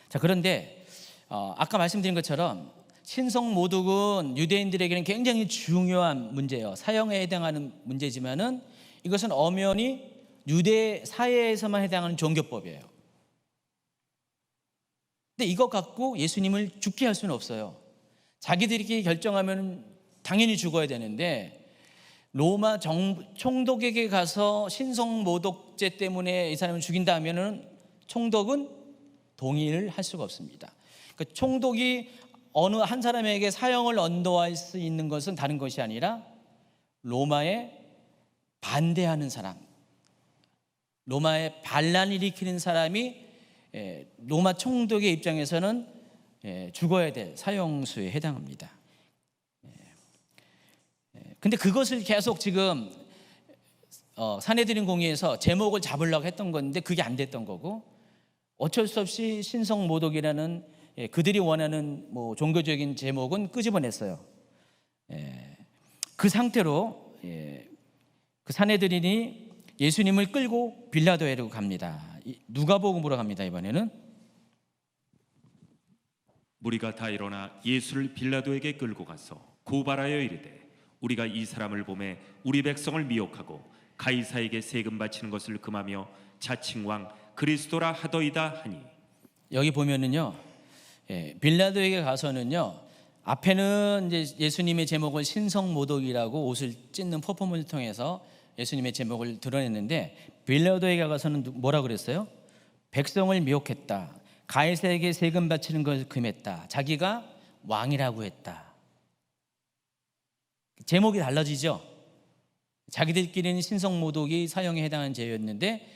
Speaker 1: 자, 그런데 아까 말씀드린 것처럼 신성 모독은 유대인들에게는 굉장히 중요한 문제예요. 사형에 해당하는 문제지만은 이것은 엄연히 유대 사회에서만 해당하는 종교법이에요. 근데 이것 갖고 예수님을 죽게 할 수는 없어요. 자기들이 결정하면 당연히 죽어야 되는데 로마 총독에게 가서 신성 모독죄 때문에 이 사람을 죽인다 하면은 총독은 동의를 할 수가 없습니다. 그러니까 총독이 어느 한 사람에게 사형을 언도할 수 있는 것은 다른 것이 아니라 로마에 반대하는 사람, 로마에 반란을 일으키는 사람이 로마 총독의 입장에서는 죽어야 될 사형수에 해당합니다. 근데 그것을 계속 지금 산헤드린 공의에서 제목을 잡으려고 했던 건데 그게 안 됐던 거고, 어쩔 수 없이 신성모독이라는 그들이 원하는 종교적인 제목은 끄집어냈어요. 그 상태로 그 산헤드린이 예수님을 끌고 빌라도에로 갑니다. 누가복음으로 갑니다. 이번에는
Speaker 2: 무리가 다 일어나 예수를 빌라도에게 끌고 가서 고발하여 이르되 우리가 이 사람을 보매 우리 백성을 미혹하고 가이사에게 세금 바치는 것을 금하며 자칭 왕 그리스도라 하더이다 하니.
Speaker 1: 여기 보면은요, 빌라도에게 가서는요, 앞에는 이제 예수님의 제목을 신성모독이라고 옷을 찢는 퍼포먼스를 통해서 예수님의 제목을 드러냈는데, 빌라도에게 가서는 뭐라 그랬어요? 백성을 미혹했다, 가이사에게 세금 바치는 것을 금했다, 자기가 왕이라고 했다. 제목이 달라지죠. 자기들끼리는 신성모독이 사형에 해당하는 죄였는데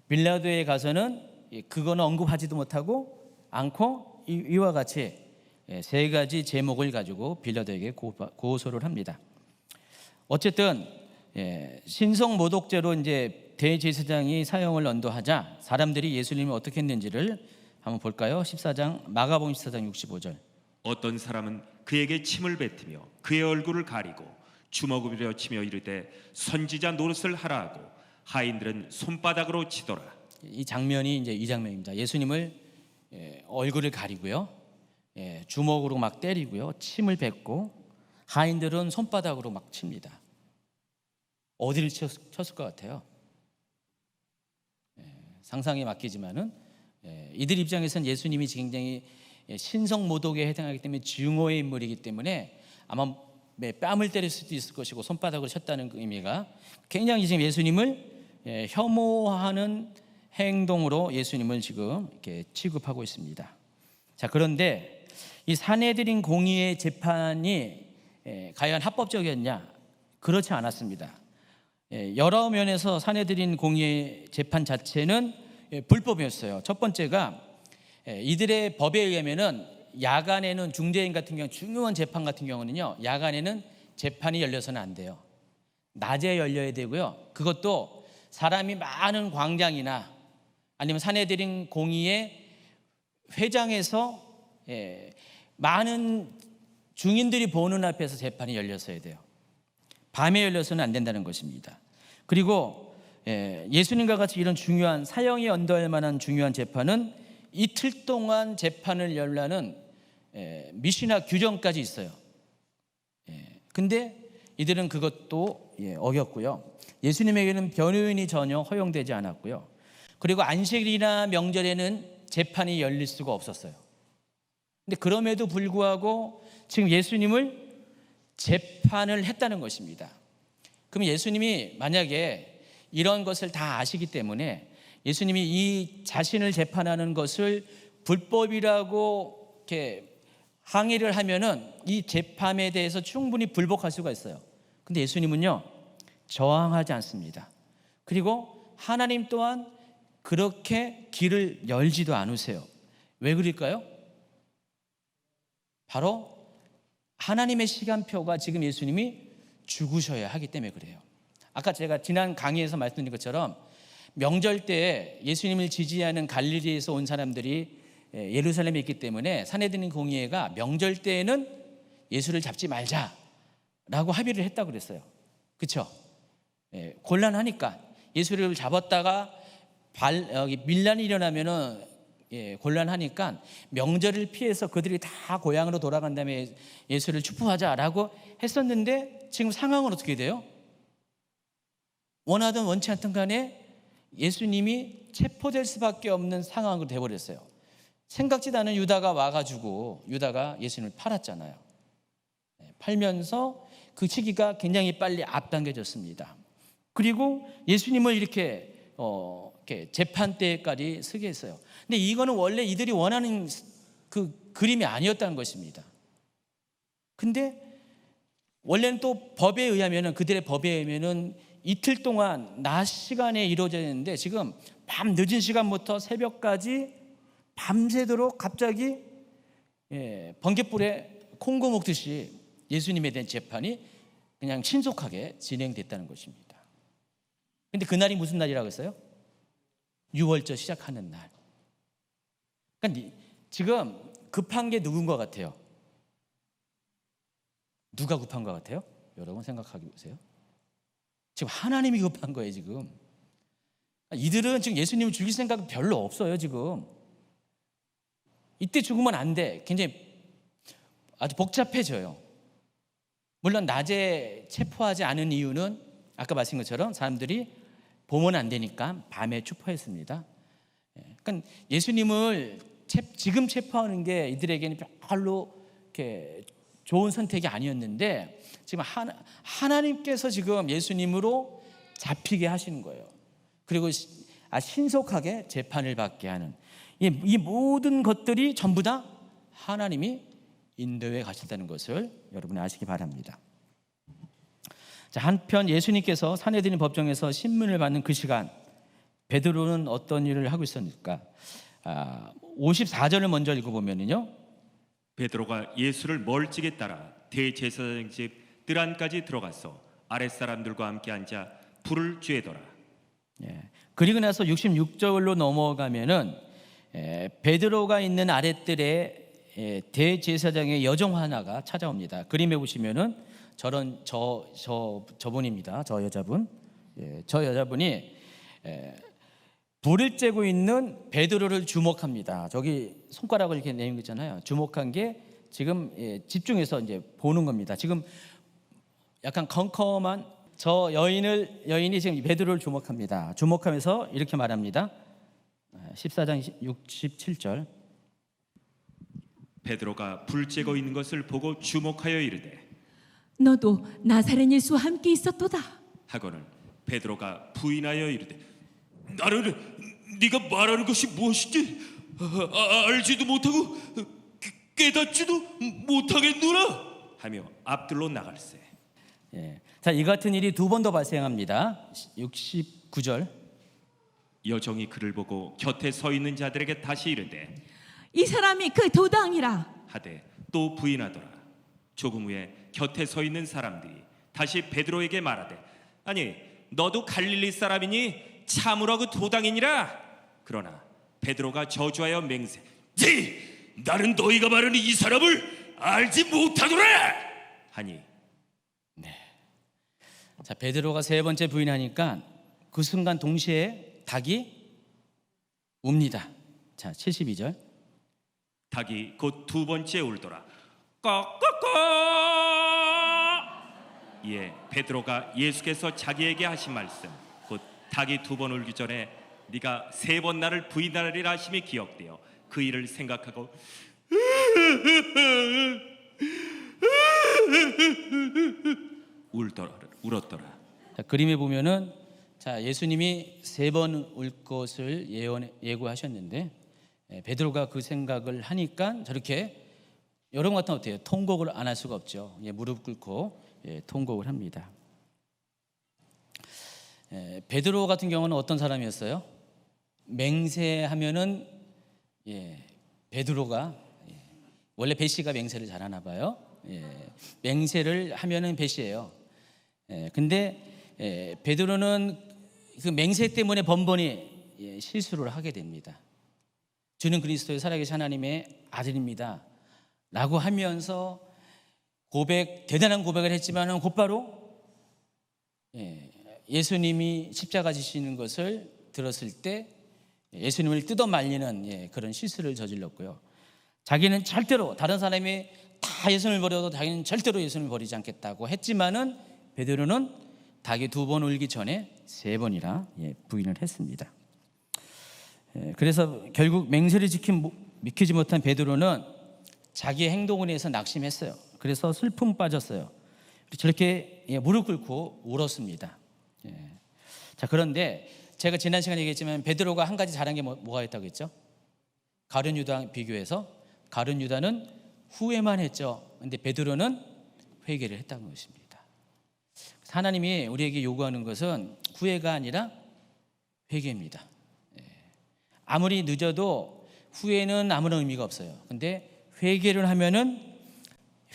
Speaker 1: 빌라도에 가서는 그거는 언급하지도 못하고 않고 이와 같이 세 가지 제목을 가지고 빌라도에게 고소를 합니다. 어쨌든 신성모독죄로 이제 대제사장이 사형을 언도하자 사람들이 예수님이 어떻게 했는지를 한번 볼까요? 14장 마가복음 14장 65절.
Speaker 2: 어떤 사람은 그에게 침을 뱉으며 그의 얼굴을 가리고 주먹으로 치며 이르되 선지자 노릇을 하라 하고 하인들은 손바닥으로 치더라.
Speaker 1: 이 장면이 이제 이 장면입니다. 예수님을 얼굴을 가리고요, 주먹으로 막 때리고요, 침을 뱉고 하인들은 손바닥으로 막 칩니다. 어디를 쳤을 것 같아요? 상상에 맡기지만은 이들 입장에서는 예수님이 굉장히 신성모독에 해당하기 때문에 증오의 인물이기 때문에 아마 뺨을 때릴 수도 있을 것이고 손바닥으로 쳤다는 그 의미가 굉장히 지금 예수님을 혐오하는 행동으로 예수님을 지금 이렇게 취급하고 있습니다. 자, 그런데 이 산헤드린 공의의 재판이 과연 합법적이었냐? 그렇지 않았습니다. 여러 면에서 산헤드린 공의의 재판 자체는 불법이었어요. 첫 번째가 이들의 법에 의하면은 야간에는 중대인 같은 경우 중요한 재판 같은 경우는요, 야간에는 재판이 열려서는 안 돼요. 낮에 열려야 되고요. 그것도 사람이 많은 광장이나 아니면 산헤드린 공의의 회장에서 많은 중인들이 보는 앞에서 재판이 열렸어야 돼요. 밤에 열려서는 안 된다는 것입니다. 그리고 예수님과 같이 이런 중요한 사형이 언도할 만한 중요한 재판은 이틀 동안 재판을 열라는 미시나 규정까지 있어요. 근데 이들은 그것도 어겼고요. 예수님에게는 변호인이 전혀 허용되지 않았고요. 그리고 안식일이나 명절에는 재판이 열릴 수가 없었어요. 근데 그럼에도 불구하고 지금 예수님을 재판을 했다는 것입니다. 그럼 예수님이 만약에 이런 것을 다 아시기 때문에 예수님이 이 자신을 재판하는 것을 불법이라고 이렇게 항의를 하면은 이 재판에 대해서 충분히 불복할 수가 있어요. 근데 예수님은요, 저항하지 않습니다. 그리고 하나님 또한 그렇게 길을 열지도 않으세요. 왜 그럴까요? 바로 하나님의 시간표가 지금 예수님이 죽으셔야 하기 때문에 그래요. 아까 제가 지난 강의에서 말씀드린 것처럼 명절 때 예수님을 지지하는 갈릴리에서 온 사람들이 예루살렘에 있기 때문에 산헤드린 공의회가 명절 때에는 예수를 잡지 말자라고 합의를 했다고 그랬어요. 그렇죠? 곤란하니까 예수를 잡았다가 밀란이 일어나면은 곤란하니까 명절을 피해서 그들이 다 고향으로 돌아간 다음에 예수를 추fu하자라고 했었는데 지금 상황은 어떻게 돼요? 원하든 원치 않든 간에 예수님이 체포될 수밖에 없는 상황으로 돼버렸어요. 생각지도 않은 유다가 와가지고 유다가 예수님을 팔았잖아요. 팔면서 그 시기가 굉장히 빨리 앞당겨졌습니다. 그리고 예수님을 이렇게 이렇게 재판대까지 서게 했어요. 근데 이거는 원래 이들이 원하는 그 그림이 아니었다는 것입니다. 근데 원래는 또 법에 의하면은, 그들의 법에 의하면은 이틀 동안 낮 시간에 이루어져야 되는데 지금 밤 늦은 시간부터 새벽까지 밤새도록 갑자기 번갯불에 콩고 먹듯이 예수님에 대한 재판이 그냥 신속하게 진행됐다는 것입니다. 근데 그날이 무슨 날이라고 했어요? 유월절 시작하는 날. 그러니까 지금 급한 게 누군 것 같아요? 누가 급한 것 같아요? 여러분 생각하게 보세요. 지금 하나님이 급한 거예요. 지금 이들은 지금 예수님을 죽일 생각은 별로 없어요. 지금 이때 죽으면 안 돼. 굉장히 아주 복잡해져요. 물론 낮에 체포하지 않은 이유는 아까 말씀한 것처럼 사람들이 보면 안 되니까 밤에 체포했습니다. 그러니까 예수님을 지금 체포하는 게 이들에게는 별로 이렇게 좋은 선택이 아니었는데 지금 하나님께서 지금 예수님으로 잡히게 하시는 거예요. 그리고 신속하게 재판을 받게 하는 이 모든 것들이 전부 다 하나님이 인도해 가셨다는 것을 여러분이 아시기 바랍니다. 자, 한편 예수님께서 산헤드린 법정에서 신문을 받는 그 시간, 베드로는 어떤 일을 하고 있었을까? 54절을 먼저 읽어보면요,
Speaker 2: 베드로가 예수를 멀찍이 따라 대제사장 집 뜰 안까지 들어가서 아랫사람들과 함께 앉아 불을 쬐더라.
Speaker 1: 그리고 나서 66절로 넘어가면은 베드로가 있는 아랫뜰에 대제사장의 여종 하나가 찾아옵니다. 그림에 보시면은 저분입니다. 저 여자분. 저 여자분이 불을 쬐고 있는 베드로를 주목합니다. 저기 손가락을 이렇게 내민 거 있잖아요. 주목한 게 지금 집중해서 이제 보는 겁니다. 지금 약간 컴컴한 저 여인이 지금 베드로를 주목합니다. 주목하면서 이렇게 말합니다. 14장 67절.
Speaker 2: 베드로가 불 쬐고 있는 것을 보고 주목하여 이르되
Speaker 3: 너도 나사렛 예수와 함께 있었도다.
Speaker 2: 하고는 베드로가 부인하여 이르되 나를 네가 말하는 것이 무엇인지 알지도 못하고 깨닫지도 못하겠노라 하며 앞들로 나갈세.
Speaker 1: 자, 이 같은 일이 두 번 더 발생합니다. 69절.
Speaker 2: 여종이 그를 보고 곁에 서 있는 자들에게 다시 이르되
Speaker 3: 이 사람이 그 도당이라
Speaker 2: 하되 또 부인하더라. 조금 후에 곁에 서 있는 사람들이 다시 베드로에게 말하되 아니 너도 갈릴리 사람이니 참으로 그 도당이니라. 그러나 베드로가 저주하여 맹세 나는 너희가 말하는 이 사람을 알지 못하노라 하니.
Speaker 1: 자, 베드로가 세 번째 부인하니까 그 순간 동시에 닭이 웁니다. 자, 72절.
Speaker 2: 닭이 곧 두 번째 울더라. 꺼꺼꺼. 이에 베드로가 예수께서 자기에게 하신 말씀 곧 닭이 두 번 울기 전에 네가 세 번 나를 부인하리라 하심이 기억되어 그 일을 생각하고 울었더라.
Speaker 1: 자, 그림에 보면은 자, 예수님이 세 번 울 것을 예고하셨는데 베드로가 그 생각을 하니까 저렇게 여러분 같은 어때요? 통곡을 안 할 수가 없죠. 무릎 꿇고 통곡을 합니다. 베드로 같은 경우는 어떤 사람이었어요? 맹세하면은 베드로가 원래 배씨가 맹세를 잘하나 봐요. 맹세를 하면은 배씨예요. 근데 베드로는 그 맹세 때문에 번번이 실수를 하게 됩니다. 주는 그리스도의 살아계신 하나님의 아들입니다 라고 하면서 대단한 고백을 했지만 곧바로 예수님이 십자가 지시는 것을 들었을 때 예수님을 뜯어 말리는 그런 실수를 저질렀고요. 자기는 절대로 다른 사람이 다 예수님을 버려도 자기는 절대로 예수님을 버리지 않겠다고 했지만은 베드로는 닭이 두 번 울기 전에 세 번이나 부인을 했습니다. 그래서 결국 맹세를 지키지 못한 베드로는 자기의 행동에 대해서 낙심했어요. 그래서 슬픔 빠졌어요. 저렇게 무릎 꿇고 울었습니다. 자, 그런데 제가 지난 시간에 얘기했지만 베드로가 한 가지 잘한 게 뭐가 있다고 했죠? 가룟 유다 비교해서 가룟 유다는 후회만 했죠. 근데 베드로는 회개를 했다는 것입니다. 하나님이 우리에게 요구하는 것은 후회가 아니라 회개입니다. 아무리 늦어도 후회는 아무런 의미가 없어요. 근데 회개를 하면은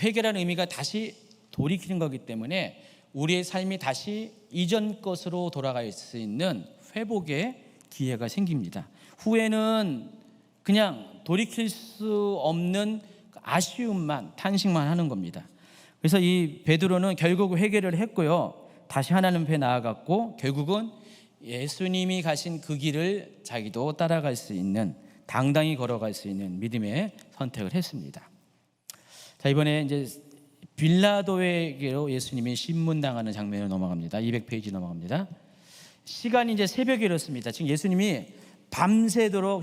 Speaker 1: 회개라는 의미가 다시 돌이키는 거기 때문에 우리의 삶이 다시 이전 것으로 돌아갈 수 있는 회복의 기회가 생깁니다. 후회는 그냥 돌이킬 수 없는 아쉬움만, 탄식만 하는 겁니다. 그래서 이 베드로는 결국 회개를 했고요. 다시 하나님 앞에 나아갔고 결국은 예수님이 가신 그 길을 자기도 따라갈 수 있는, 당당히 걸어갈 수 있는 믿음의 선택을 했습니다. 자, 이번에 이제 빌라도에게로 예수님이 신문당하는 장면으로 넘어갑니다. 200페이지 넘어갑니다. 시간이 이제 새벽에 이렇습니다. 지금 예수님이 밤새도록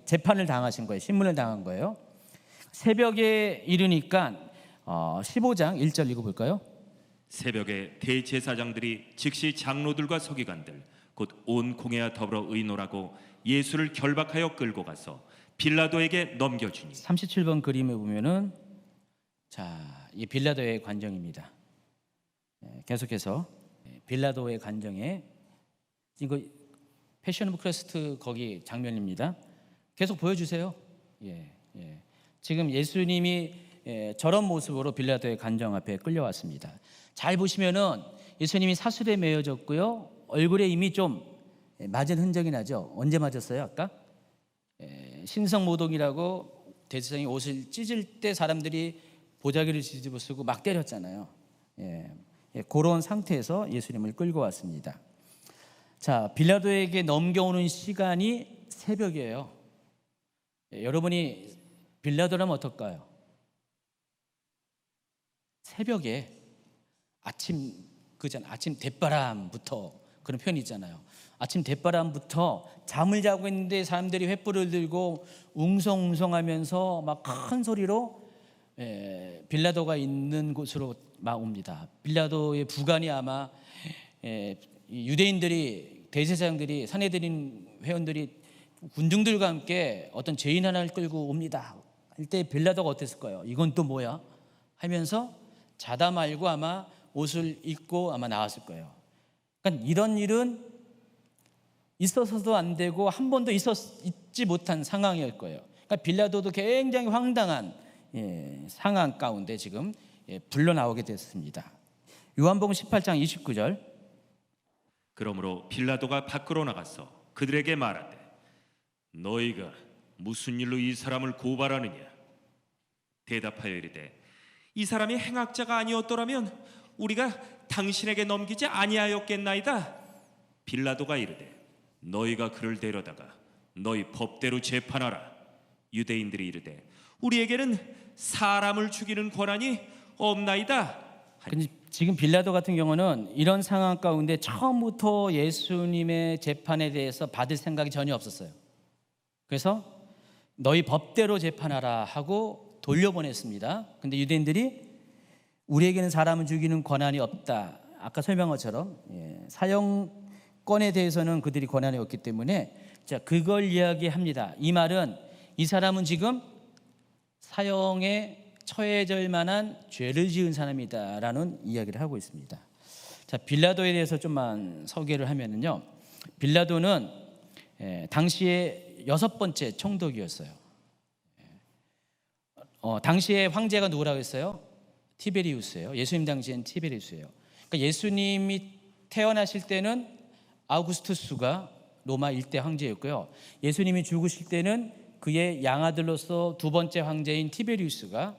Speaker 1: 재판을 당하신 거예요. 신문을 당한 거예요. 새벽에 이르니까 15장 1절 읽어볼까요?
Speaker 2: 새벽에 대제사장들이 즉시 장로들과 서기관들 곧 온 공회와 더불어 의논하고 예수를 결박하여 끌고 가서 빌라도에게 넘겨주니
Speaker 1: 37번 그림에 보면은 이 빌라도의 관정입니다. 계속해서 빌라도의 관정에 이거 패션 오브 크리스트 거기 장면입니다. 계속 보여주세요. 지금 예수님이 저런 모습으로 빌라도의 관정 앞에 끌려왔습니다. 잘 보시면은 예수님이 사슬에 매어졌고요. 얼굴에 이미 좀 맞은 흔적이 나죠. 언제 맞았어요? 아까 신성모독이라고 대제사장이 옷을 찢을 때 사람들이 보자기를 뒤집어 쓰고 막 때렸잖아요. 그런 상태에서 예수님을 끌고 왔습니다. 자, 빌라도에게 넘겨오는 시간이 새벽이에요. 여러분이 빌라도라면 어떨까요? 새벽에 아침 대바람부터 그런 표현이 있잖아요. 아침 대바람부터 잠을 자고 있는데 사람들이 횃불을 들고 웅성웅성하면서 막 큰 소리로 빌라도가 있는 곳으로 막 옵니다. 빌라도의 부관이 아마 유대인들이, 대제사장들이, 산헤드린 회원들이 군중들과 함께 어떤 죄인 하나를 끌고 옵니다. 할 때 빌라도가 어땠을까요? 이건 또 뭐야? 하면서 자다 말고 아마 옷을 입고 아마 나왔을 거예요. 그러니까 이런 일은 있어서도 안 되고 한 번도 있지 못한 상황일 거예요. 그러니까 빌라도도 굉장히 황당한 상황 가운데 지금 불러 나오게 됐습니다. 요한복음 18장 29절.
Speaker 2: 그러므로 빌라도가 밖으로 나가서 그들에게 말하되 너희가 무슨 일로 이 사람을 고발하느냐? 대답하여 이르되 이 사람이 행악자가 아니었더라면 우리가 당신에게 넘기지 아니하였겠나이다. 빌라도가 이르되 너희가 그를 데려다가 너희 법대로 재판하라. 유대인들이 이르되 우리에게는 사람을 죽이는 권한이 없나이다.
Speaker 1: 근데 지금 빌라도 같은 경우는 이런 상황 가운데 처음부터 예수님의 재판에 대해서 받을 생각이 전혀 없었어요. 그래서 너희 법대로 재판하라 하고 돌려보냈습니다. 근데 유대인들이 우리에게는 사람을 죽이는 권한이 없다. 아까 설명한 것처럼 사형권에 대해서는 그들이 권한이 없기 때문에 그걸 이야기합니다. 이 말은 이 사람은 지금 사형에 처해질 만한 죄를 지은 사람이다라는 이야기를 하고 있습니다. 자, 빌라도에 대해서 좀만 소개를 하면은요. 빌라도는 당시에 6번째 총독이었어요. 당시에 황제가 누구라고 했어요? 티베리우스예요. 예수님 당시엔 티베리우스예요. 그러니까 예수님이 태어나실 때는 아우구스투스가 로마 일대 황제였고요. 예수님이 죽으실 때는 그의 양아들로서 두 번째 황제인 티베리우스가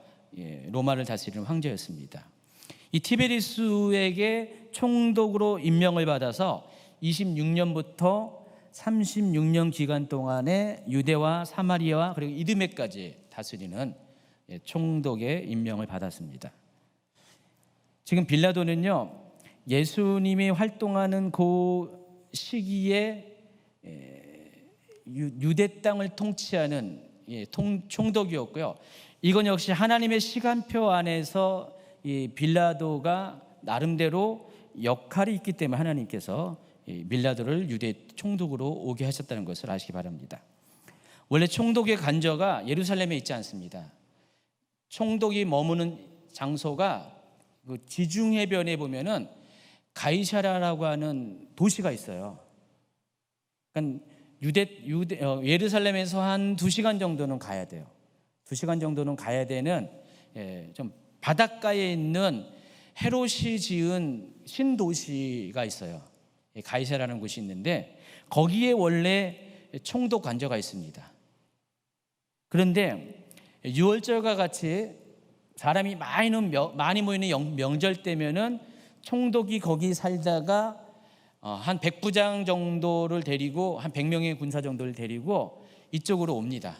Speaker 1: 로마를 다스리는 황제였습니다. 이 티베리우스에게 총독으로 임명을 받아서 26년부터 36년 기간 동안에 유대와 사마리아와 그리고 이드메까지 다스리는 총독의 임명을 받았습니다. 지금 빌라도는요, 예수님이 활동하는 그 시기에 유대 땅을 통치하는 총독이었고요. 이건 역시 하나님의 시간표 안에서 이 빌라도가 나름대로 역할이 있기 때문에 하나님께서 이 빌라도를 유대 총독으로 오게 하셨다는 것을 아시기 바랍니다. 원래 총독의 관저가 예루살렘에 있지 않습니다. 총독이 머무는 장소가 그 지중해변에 보면은 가이사라라고 하는 도시가 있어요. 그러니까 예루살렘에서 한 2시간 정도는 가야 돼요. 2시간 정도는 가야 되는 좀 바닷가에 있는 헤롯이 지은 신도시가 있어요. 가이사라는 곳이 있는데 거기에 원래 총독 관저가 있습니다. 그런데 6월절과 같이 사람이 많이 모이는 명절 때면은 총독이 거기 살다가 한 100부장 정도를 데리고 한 100명의 군사 정도를 데리고 이쪽으로 옵니다.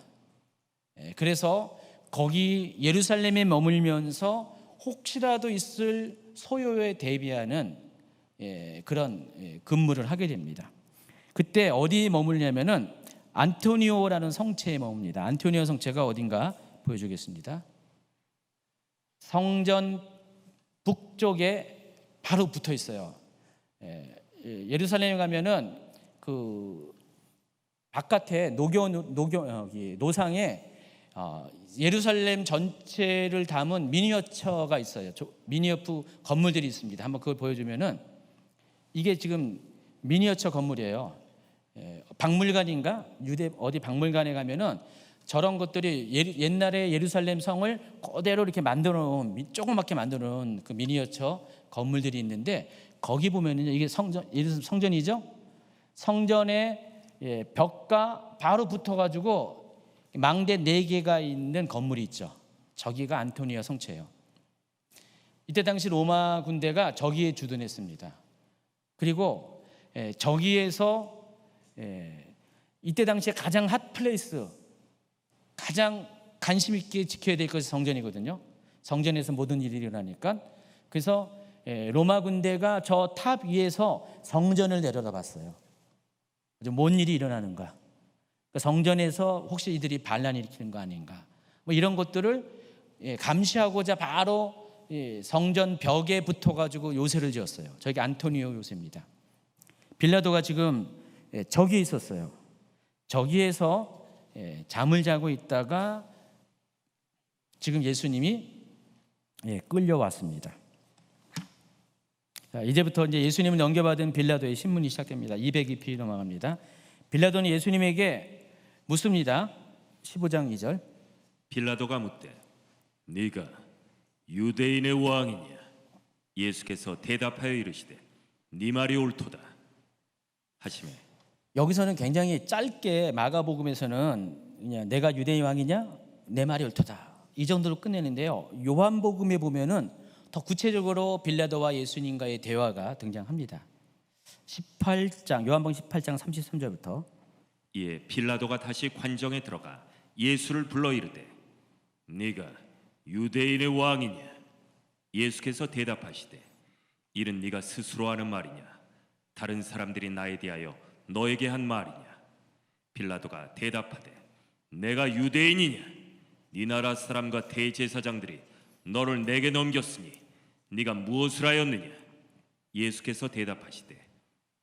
Speaker 1: 그래서 거기 예루살렘에 머물면서 혹시라도 있을 소요에 대비하는 그런 근무를 하게 됩니다. 그때 어디 머물냐면은 안토니오라는 성체에 머뭅니다. 안토니오 성체가 어딘가 보여주겠습니다. 성전 북쪽에 바로 붙어 있어요. 예루살렘에 가면은 그 바깥에 노상에 예루살렘 전체를 담은 미니어처가 있어요. 미니어처 건물들이 있습니다. 한번 그걸 보여주면은 이게 지금 미니어처 건물이에요. 박물관인가 유대 어디 박물관에 가면은 저런 것들이 옛날에 예루살렘 성을 그대로 이렇게 만들어 놓은 조그맣게 만들어 놓은 그 미니어처 건물들이 있는데 거기 보면은 이게 성전이죠. 성전에 벽과 바로 붙어가지고 망대 4개가 있는 건물이 있죠. 저기가 안토니아 성체예요. 이때 당시 로마 군대가 저기에 주둔했습니다. 그리고 저기에서 이때 당시에 가장 핫플레이스, 가장 관심 있게 지켜야 될 것이 성전이거든요. 성전에서 모든 일이 일어나니까. 그래서 로마 군대가 저 탑 위에서 성전을 내려다봤어요. 뭔 일이 일어나는가? 성전에서 혹시 이들이 반란을 일으키는 거 아닌가? 뭐 이런 것들을 감시하고자 바로 성전 벽에 붙어가지고 요새를 지었어요. 저기 안토니오 요새입니다. 빌라도가 지금 저기에 있었어요. 저기에서 잠을 자고 있다가 지금 예수님이 끌려왔습니다. 자, 이제부터 이제 예수님을 넘겨받은 빌라도의 신문이 시작됩니다. 202페이지 넘어갑니다. 빌라도는 예수님에게 묻습니다. 15장 2절.
Speaker 2: 빌라도가 묻되 네가 유대인의 왕이냐? 예수께서 대답하여 이르시되 네 말이 옳도다 하시매.
Speaker 1: 여기서는 굉장히 짧게 마가복음에서는 그냥 내가 유대인 왕이냐? 내 말이 옳도다. 이 정도로 끝내는데요. 요한복음에 보면은 더 구체적으로 빌라도와 예수님과의 대화가 등장합니다. 18장 요한복음 18장 33절부터
Speaker 2: 이에 빌라도가 다시 관정에 들어가 예수를 불러 이르되 네가 유대인의 왕이냐? 예수께서 대답하시되 이는 네가 스스로 하는 말이냐? 다른 사람들이 나에 대하여 너에게 한 말이냐? 빌라도가 대답하되 내가 유대인이냐? 네 나라 사람과 대제사장들이 너를 내게 넘겼으니 네가 무엇을 하였느냐? 예수께서 대답하시되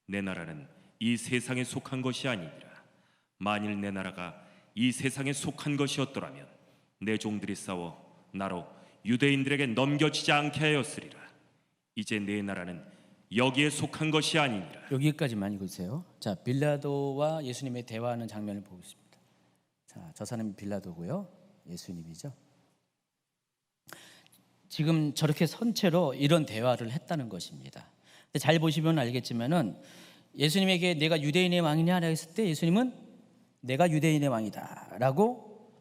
Speaker 2: 내 나라는 이 세상에 속한 것이 아니니라. 만일 내 나라가 이 세상에 속한 것이었더라면 내 종들이 싸워 나로 유대인들에게 넘겨지지 않게 하였으리라. 이제 내 나라는 여기에 속한 것이 아니니라.
Speaker 1: 여기까지만 읽으세요. 자, 빌라도와 예수님의 대화하는 장면을 보겠습니다. 자, 저 사람이 빌라도고요. 예수님이죠. 지금 저렇게 선체로 이런 대화를 했다는 것입니다. 근데 잘 보시면 알겠지만은 예수님에게 내가 유대인의 왕이냐라고 했을 때 예수님은 내가 유대인의 왕이다라고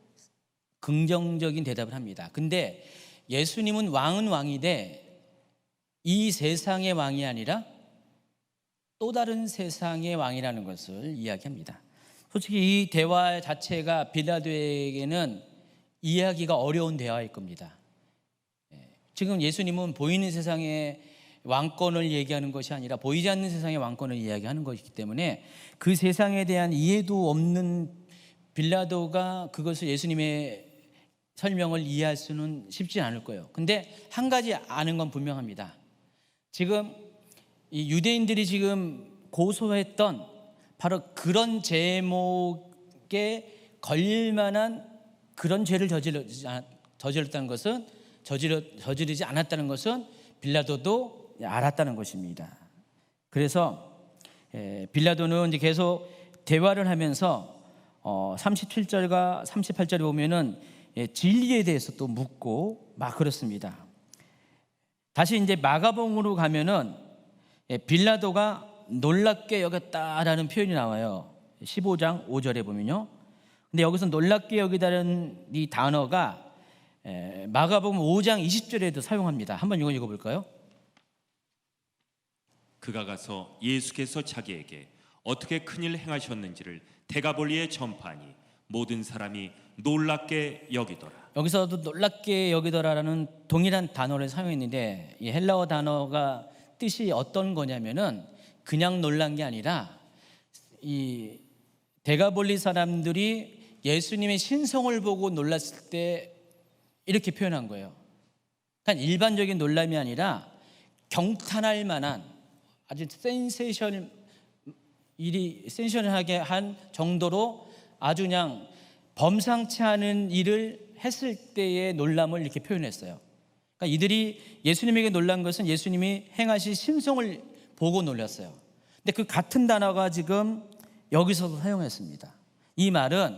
Speaker 1: 긍정적인 대답을 합니다. 근데 예수님은 왕은 왕이되 이 세상의 왕이 아니라 또 다른 세상의 왕이라는 것을 이야기합니다. 솔직히 이 대화 자체가 빌라도에게는 이해하기가 어려운 대화일 겁니다. 지금 예수님은 보이는 세상의 왕권을 얘기하는 것이 아니라 보이지 않는 세상의 왕권을 이야기하는 것이기 때문에 그 세상에 대한 이해도 없는 빌라도가 그것을 예수님의 설명을 이해할 수는 쉽지 않을 거예요. 근데 한 가지 아는 건 분명합니다. 지금 이 유대인들이 지금 고소했던 바로 그런 제목에 걸릴 만한 그런 죄를 저질렀다는 것은 저지르지 않았다는 것은 빌라도도 알았다는 것입니다. 그래서 빌라도는 이제 계속 대화를 하면서 37절과 38절에 보면은 진리에 대해서 또 묻고 막 그렇습니다. 다시 이제 마가복음으로 가면은 빌라도가 놀랍게 여겼다라는 표현이 나와요. 15장 5절에 보면요. 근데 여기서 놀랍게 여기다는 이 단어가 마가복음 5장 20절에도 사용합니다. 한번 이거 읽어볼까요?
Speaker 2: 그가 가서 예수께서 자기에게 어떻게 큰일 행하셨는지를 데가볼리에 전파하니 모든 사람이 놀랍게 여기더라.
Speaker 1: 여기서도 놀랍게 여기더라라는 동일한 단어를 사용했는데 이 헬라어 단어가 뜻이 어떤 거냐면은 그냥 놀란 게 아니라 이 데가볼리 사람들이 예수님의 신성을 보고 놀랐을 때 이렇게 표현한 거예요. 그러니까 일반적인 놀람이 아니라 경탄할 만한 아주 센세이션하게 한 정도로 아주 그냥 범상치 않은 일을 했을 때의 놀람을 이렇게 표현했어요. 그러니까 이들이 예수님에게 놀란 것은 예수님이 행하신 신성을 보고 놀랐어요. 근데 그 같은 단어가 지금 여기서도 사용했습니다. 이 말은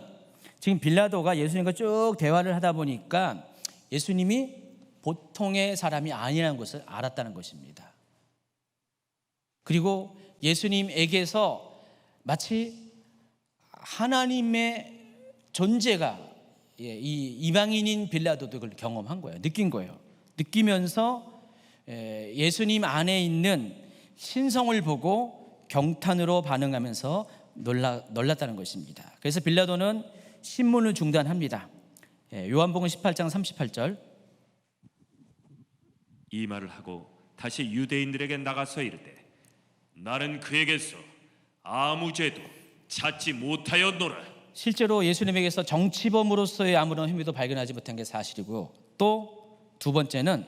Speaker 1: 지금 빌라도가 예수님과 쭉 대화를 하다 보니까 예수님이 보통의 사람이 아니라는 것을 알았다는 것입니다. 그리고 예수님에게서 마치 하나님의 존재가 이 이방인인 빌라도도 그걸 경험한 거예요. 느낀 거예요. 느끼면서 예수님 안에 있는 신성을 보고 경탄으로 반응하면서 놀랐다는 것입니다. 그래서 빌라도는 신문을 중단합니다. 요한복음 18장 38절.
Speaker 2: 이 말을 하고 다시 유대인들에게 나가서 이르되 나는 그에게서 아무 죄도 찾지 못하였노라.
Speaker 1: 실제로 예수님에게서 정치범으로서의 아무런 혐의도 발견하지 못한 게 사실이고, 또 두 번째는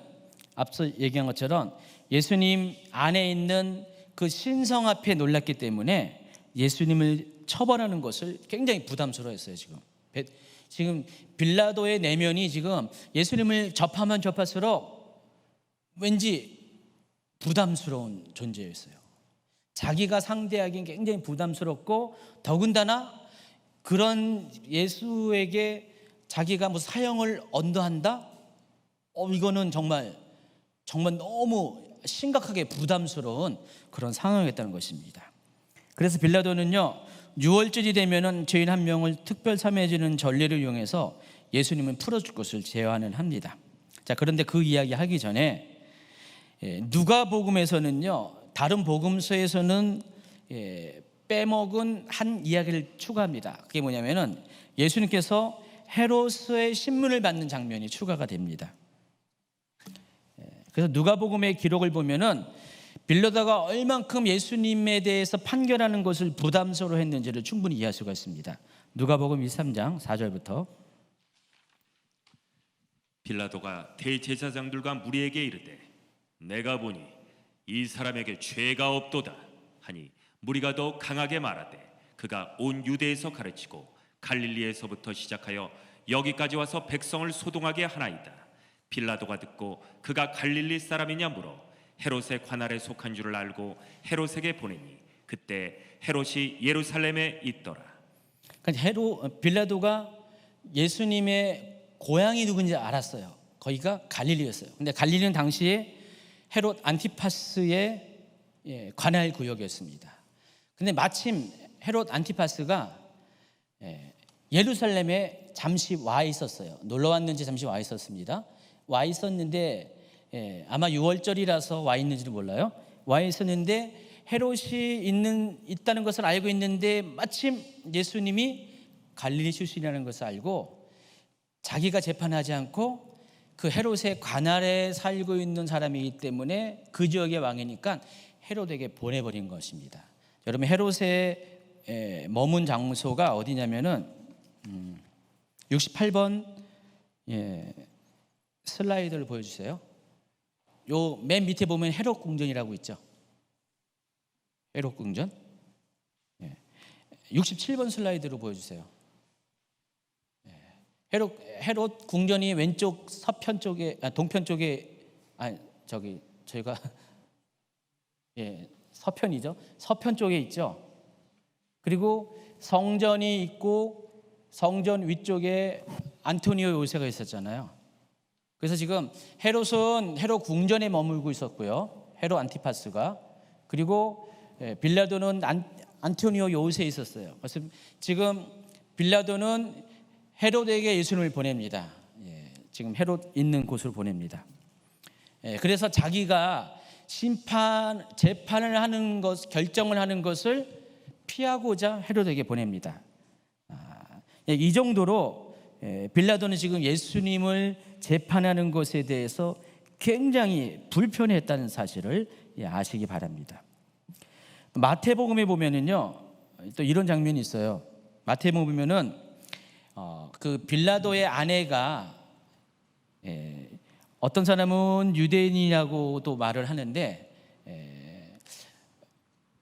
Speaker 1: 앞서 얘기한 것처럼 예수님 안에 있는 그 신성 앞에 놀랐기 때문에 예수님을 처벌하는 것을 굉장히 부담스러워했어요. 지금 빌라도의 내면이 지금 예수님을 접하면 접할수록 왠지 부담스러운 존재였어요. 자기가 상대하기엔 굉장히 부담스럽고, 더군다나 그런 예수에게 자기가 뭐 사형을 언도한다? 이거는 정말 너무 심각하게 부담스러운 그런 상황이었다는 것입니다. 그래서 빌라도는요, 6월절이 되면은 죄인 한 명을 특별 참여해주는 전례를 이용해서 예수님을 풀어줄 것을 제안을 합니다. 자, 그런데 그 이야기 하기 전에 누가복음에서는요, 다른 복음서에서는 빼먹은 한 이야기를 추가합니다. 그게 뭐냐면은 예수님께서 헤롯의 신문을 받는 장면이 추가가 됩니다. 그래서 누가복음의 기록을 보면은 빌라도가 얼만큼 예수님에 대해서 판결하는 것을 부담스러워했는지를 충분히 이해할 수가 있습니다. 누가복음 23장 4절부터.
Speaker 2: 빌라도가 대제사장들과 무리에게 이르되 내가 보니 이 사람에게 죄가 없도다 하니 무리가 더 강하게 말하되 그가 온 유대에서 가르치고 갈릴리에서부터 시작하여 여기까지 와서 백성을 소동하게 하나이다. 빌라도가 듣고 그가 갈릴리 사람이냐 물어 헤롯의 관할에 속한 줄을 알고 헤롯에게 보내니 그때 헤롯이 예루살렘에 있더라.
Speaker 1: 그러니까 빌라도가 예수님의 고향이 누군지 알았어요. 거기가 갈릴리였어요. 근데 갈릴리는 당시에 헤롯 안티파스의 관할 구역이었습니다. 근데 마침 헤롯 안티파스가 예루살렘에 잠시 와 있었어요. 놀러 왔는지 잠시 와 있었습니다. 와 있었는데 아마 6월절이라서 와 있는지는 몰라요. 와 있었는데 헤롯이 있다는 것을 알고 있는데 마침 예수님이 갈릴리 출신이라는 것을 알고 자기가 재판하지 않고 그 헤롯의 관할에 살고 있는 사람이기 때문에 그 지역의 왕이니까 헤롯에게 보내버린 것입니다. 여러분, 헤롯의 머문 장소가 어디냐면은 68번 슬라이드를 보여주세요. 요 맨 밑에 보면 헤롯 궁전이라고 있죠. 헤롯 궁전. 67번 슬라이드로 보여주세요. 헤롯 궁전이 왼쪽 서편 쪽에, 동편 쪽에, 저희가 서편이죠. 서편 쪽에 있죠. 그리고 성전이 있고 성전 위쪽에 안토니오 요새가 있었잖아요. 그래서 지금 헤롯은 헤롯 궁전에 머물고 있었고요. 헤롯 안티파스가. 그리고 빌라도는 안토니오 요새에 있었어요. 그래서 지금 빌라도는 헤롯에게 예수님을 보냅니다. 지금 헤롯 있는 곳으로 보냅니다. 그래서 자기가 재판을 하는 것, 결정을 하는 것을 피하고자 헤롯에게 보냅니다. 이 정도로 빌라도는 지금 예수님을 재판하는 것에 대해서 굉장히 불편했다는 사실을 아시기 바랍니다. 마태복음에 보면은요, 또 이런 장면이 있어요. 마태복음에 보면은 그 빌라도의 아내가 어떤 사람은 유대인이라고도 말을 하는데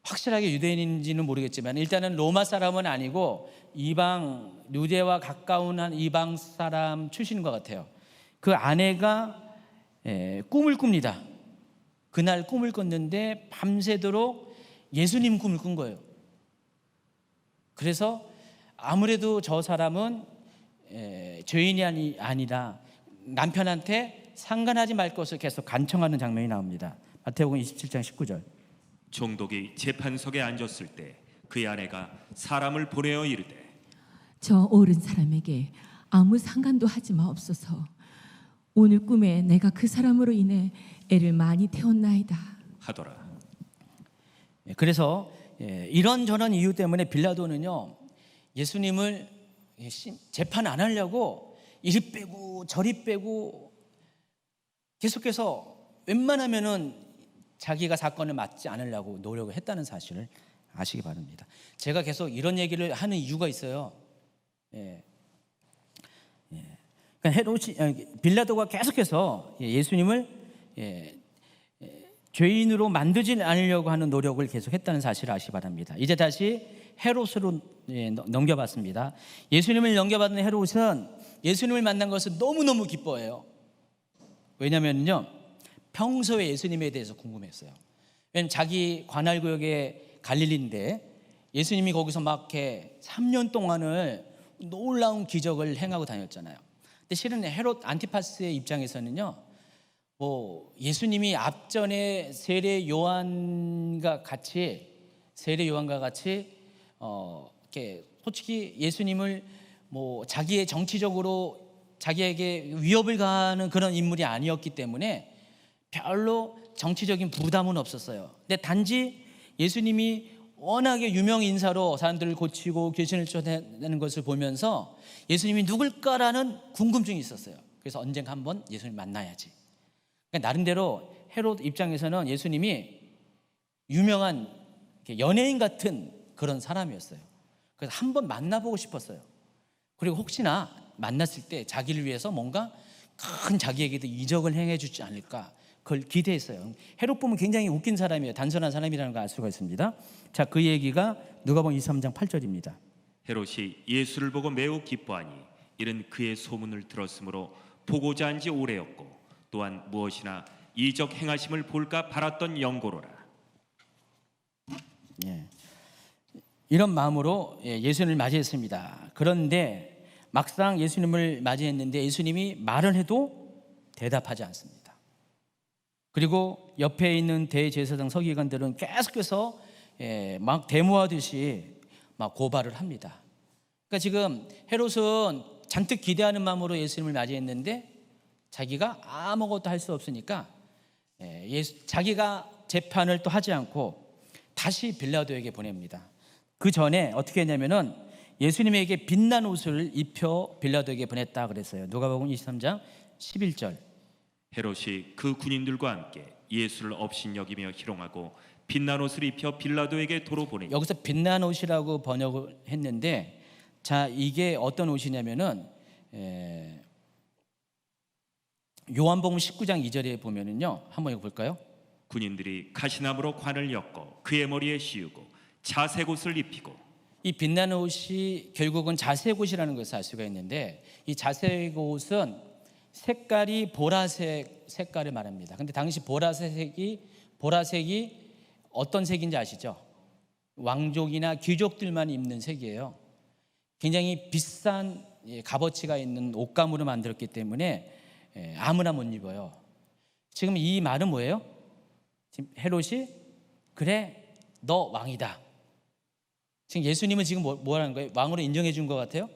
Speaker 1: 확실하게 유대인인지는 모르겠지만 일단은 로마 사람은 아니고 이방 유대와 가까운 한 이방 사람 출신인 것 같아요. 그 아내가 꿈을 꿉니다. 그날 꿈을 꿨는데 밤새도록 예수님 꿈을 꾼 거예요. 그래서 아무래도 저 사람은 죄인이 아니라 남편한테 상관하지 말 것을 계속 간청하는 장면이 나옵니다. 마태복음 27장 19절.
Speaker 2: 총독이 재판석에 앉았을 때 그의 아내가 사람을 보내어 이르되
Speaker 3: 저 옳은 사람에게 아무 상관도 하지 마옵소서. 오늘 꿈에 내가 그 사람으로 인해 애를 많이 태웠나이다
Speaker 2: 하더라.
Speaker 1: 그래서 이런저런 이유 때문에 빌라도는요, 예수님을 재판 안 하려고 이리 빼고 저리 빼고 계속해서 웬만하면은 자기가 사건을 맡지 않으려고 노력을 했다는 사실을 아시기 바랍니다. 제가 계속 이런 얘기를 하는 이유가 있어요. 그러니까 빌라도가 계속해서 예수님을 죄인으로 만들지 않으려고 하는 노력을 계속했다는 사실을 아시기 바랍니다. 이제 다시 헤롯으로 넘겨봤습니다. 예수님을 넘겨받은 헤롯은 예수님을 만난 것을 너무너무 기뻐해요. 왜냐면요, 평소에 예수님에 대해서 궁금했어요. 왜냐면 자기 관할구역의 갈릴리인데 예수님이 거기서 막 이렇게 3년 동안을 놀라운 기적을 행하고 다녔잖아요. 근데 실은 헤롯 안티파스의 입장에서는요, 뭐 예수님이 앞전에 세례 요한과 같이 이렇게 솔직히 예수님을 뭐 자기의 정치적으로 자기에게 위협을 가하는 그런 인물이 아니었기 때문에 별로 정치적인 부담은 없었어요. 근데 단지 예수님이 워낙에 유명 인사로 사람들을 고치고 귀신을 쫓아내는 것을 보면서 예수님이 누굴까라는 궁금증이 있었어요. 그래서 언젠가 한번 예수님 만나야지. 그러니까 나름대로 헤롯 입장에서는 예수님이 유명한 연예인 같은 그런 사람이었어요. 그래서 한번 만나보고 싶었어요. 그리고 혹시나 만났을 때 자기를 위해서 뭔가 큰 자기에게도 이적을 행해 주지 않을까, 그걸 기대했어요. 헤롯 보면 굉장히 웃긴 사람이에요. 단순한 사람이라는 걸 알 수가 있습니다. 자, 그 얘기가 누가복음 23장 8절입니다.
Speaker 2: 헤롯이 예수를 보고 매우 기뻐하니 이는 그의 소문을 들었으므로 보고자 한 지 오래였고 또한 무엇이나 이적 행하심을 볼까 바랐던 영고로라.
Speaker 1: 이런 마음으로 예수님을 맞이했습니다. 그런데 막상 예수님을 맞이했는데 예수님이 말을 해도 대답하지 않습니다. 그리고 옆에 있는 대제사장 서기관들은 계속해서 막 데모하듯이 막 고발을 합니다. 그러니까 지금 헤롯은 잔뜩 기대하는 마음으로 예수님을 맞이했는데 자기가 아무것도 할 수 없으니까 자기가 재판을 또 하지 않고 다시 빌라도에게 보냅니다. 그 전에 어떻게 했냐면은 예수님에게 빛난 옷을 입혀 빌라도에게 보냈다 그랬어요. 누가복음 23장 11절.
Speaker 2: 헤롯이 그 군인들과 함께 예수를 업신여기며 희롱하고 빛난 옷을 입혀 빌라도에게 도로 보내니
Speaker 1: 여기서 빛난 옷이라고 번역을 했는데, 자, 이게 어떤 옷이냐면은 요한복음 19장 2절에 보면은요, 한번 읽어 볼까요?
Speaker 2: 군인들이 가시나무로 관을 엮어 그의 머리에 씌우고 자색 옷을 입히고.
Speaker 1: 이 빛나는 옷이 결국은 자색 옷이라는 것을 알 수가 있는데, 이 자색 옷은 색깔이 보라색 색깔을 말합니다. 근데 당시 보라색이 어떤 색인지 아시죠? 왕족이나 귀족들만 입는 색이에요. 굉장히 비싼 값어치가 있는 옷감으로 만들었기 때문에 아무나 못 입어요. 지금 이 말은 뭐예요? 지금 헤롯이 그래 너 왕이다. 지금 예수님은 지금 뭐라는 거예요? 왕으로 인정해 준 것 같아요?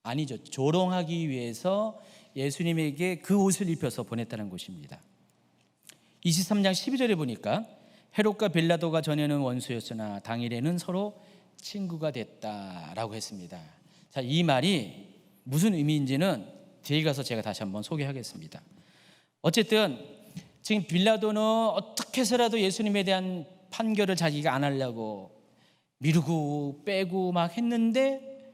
Speaker 1: 아니죠. 조롱하기 위해서 예수님에게 그 옷을 입혀서 보냈다는 것입니다. 23장 12절에 보니까 헤롯과 빌라도가 전에는 원수였으나 당일에는 서로 친구가 됐다라고 했습니다. 자, 이 말이 무슨 의미인지는 뒤에 가서 제가 다시 한번 소개하겠습니다. 어쨌든 지금 빌라도는 어떻게 해서라도 예수님에 대한 판결을 자기가 안 하려고 미루고 빼고 막 했는데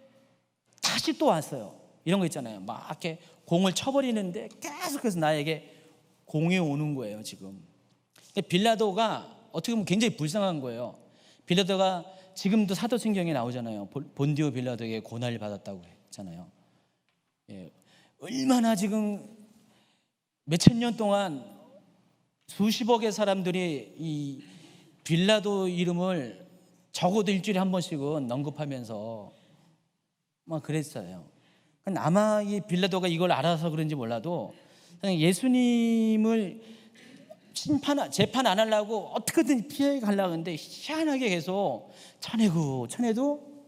Speaker 1: 다시 또 왔어요. 이런 거 있잖아요. 막 이렇게 공을 쳐버리는데 계속해서 나에게 공이 오는 거예요, 지금. 빌라도가 어떻게 보면 굉장히 불쌍한 거예요. 빌라도가 지금도 사도신경에 나오잖아요. 본디오 빌라도에게 고난을 받았다고 했잖아요. 얼마나 지금 몇천 년 동안 수십억의 사람들이 이 빌라도 이름을 적어도 일주일에 한 번씩은 언급하면서 막 그랬어요. 아마 이 빌라도가 이걸 알아서 그런지 몰라도 예수님을 재판 안 하려고 어떻게든 피해 가려고 하는데 희한하게 계속 쳐내도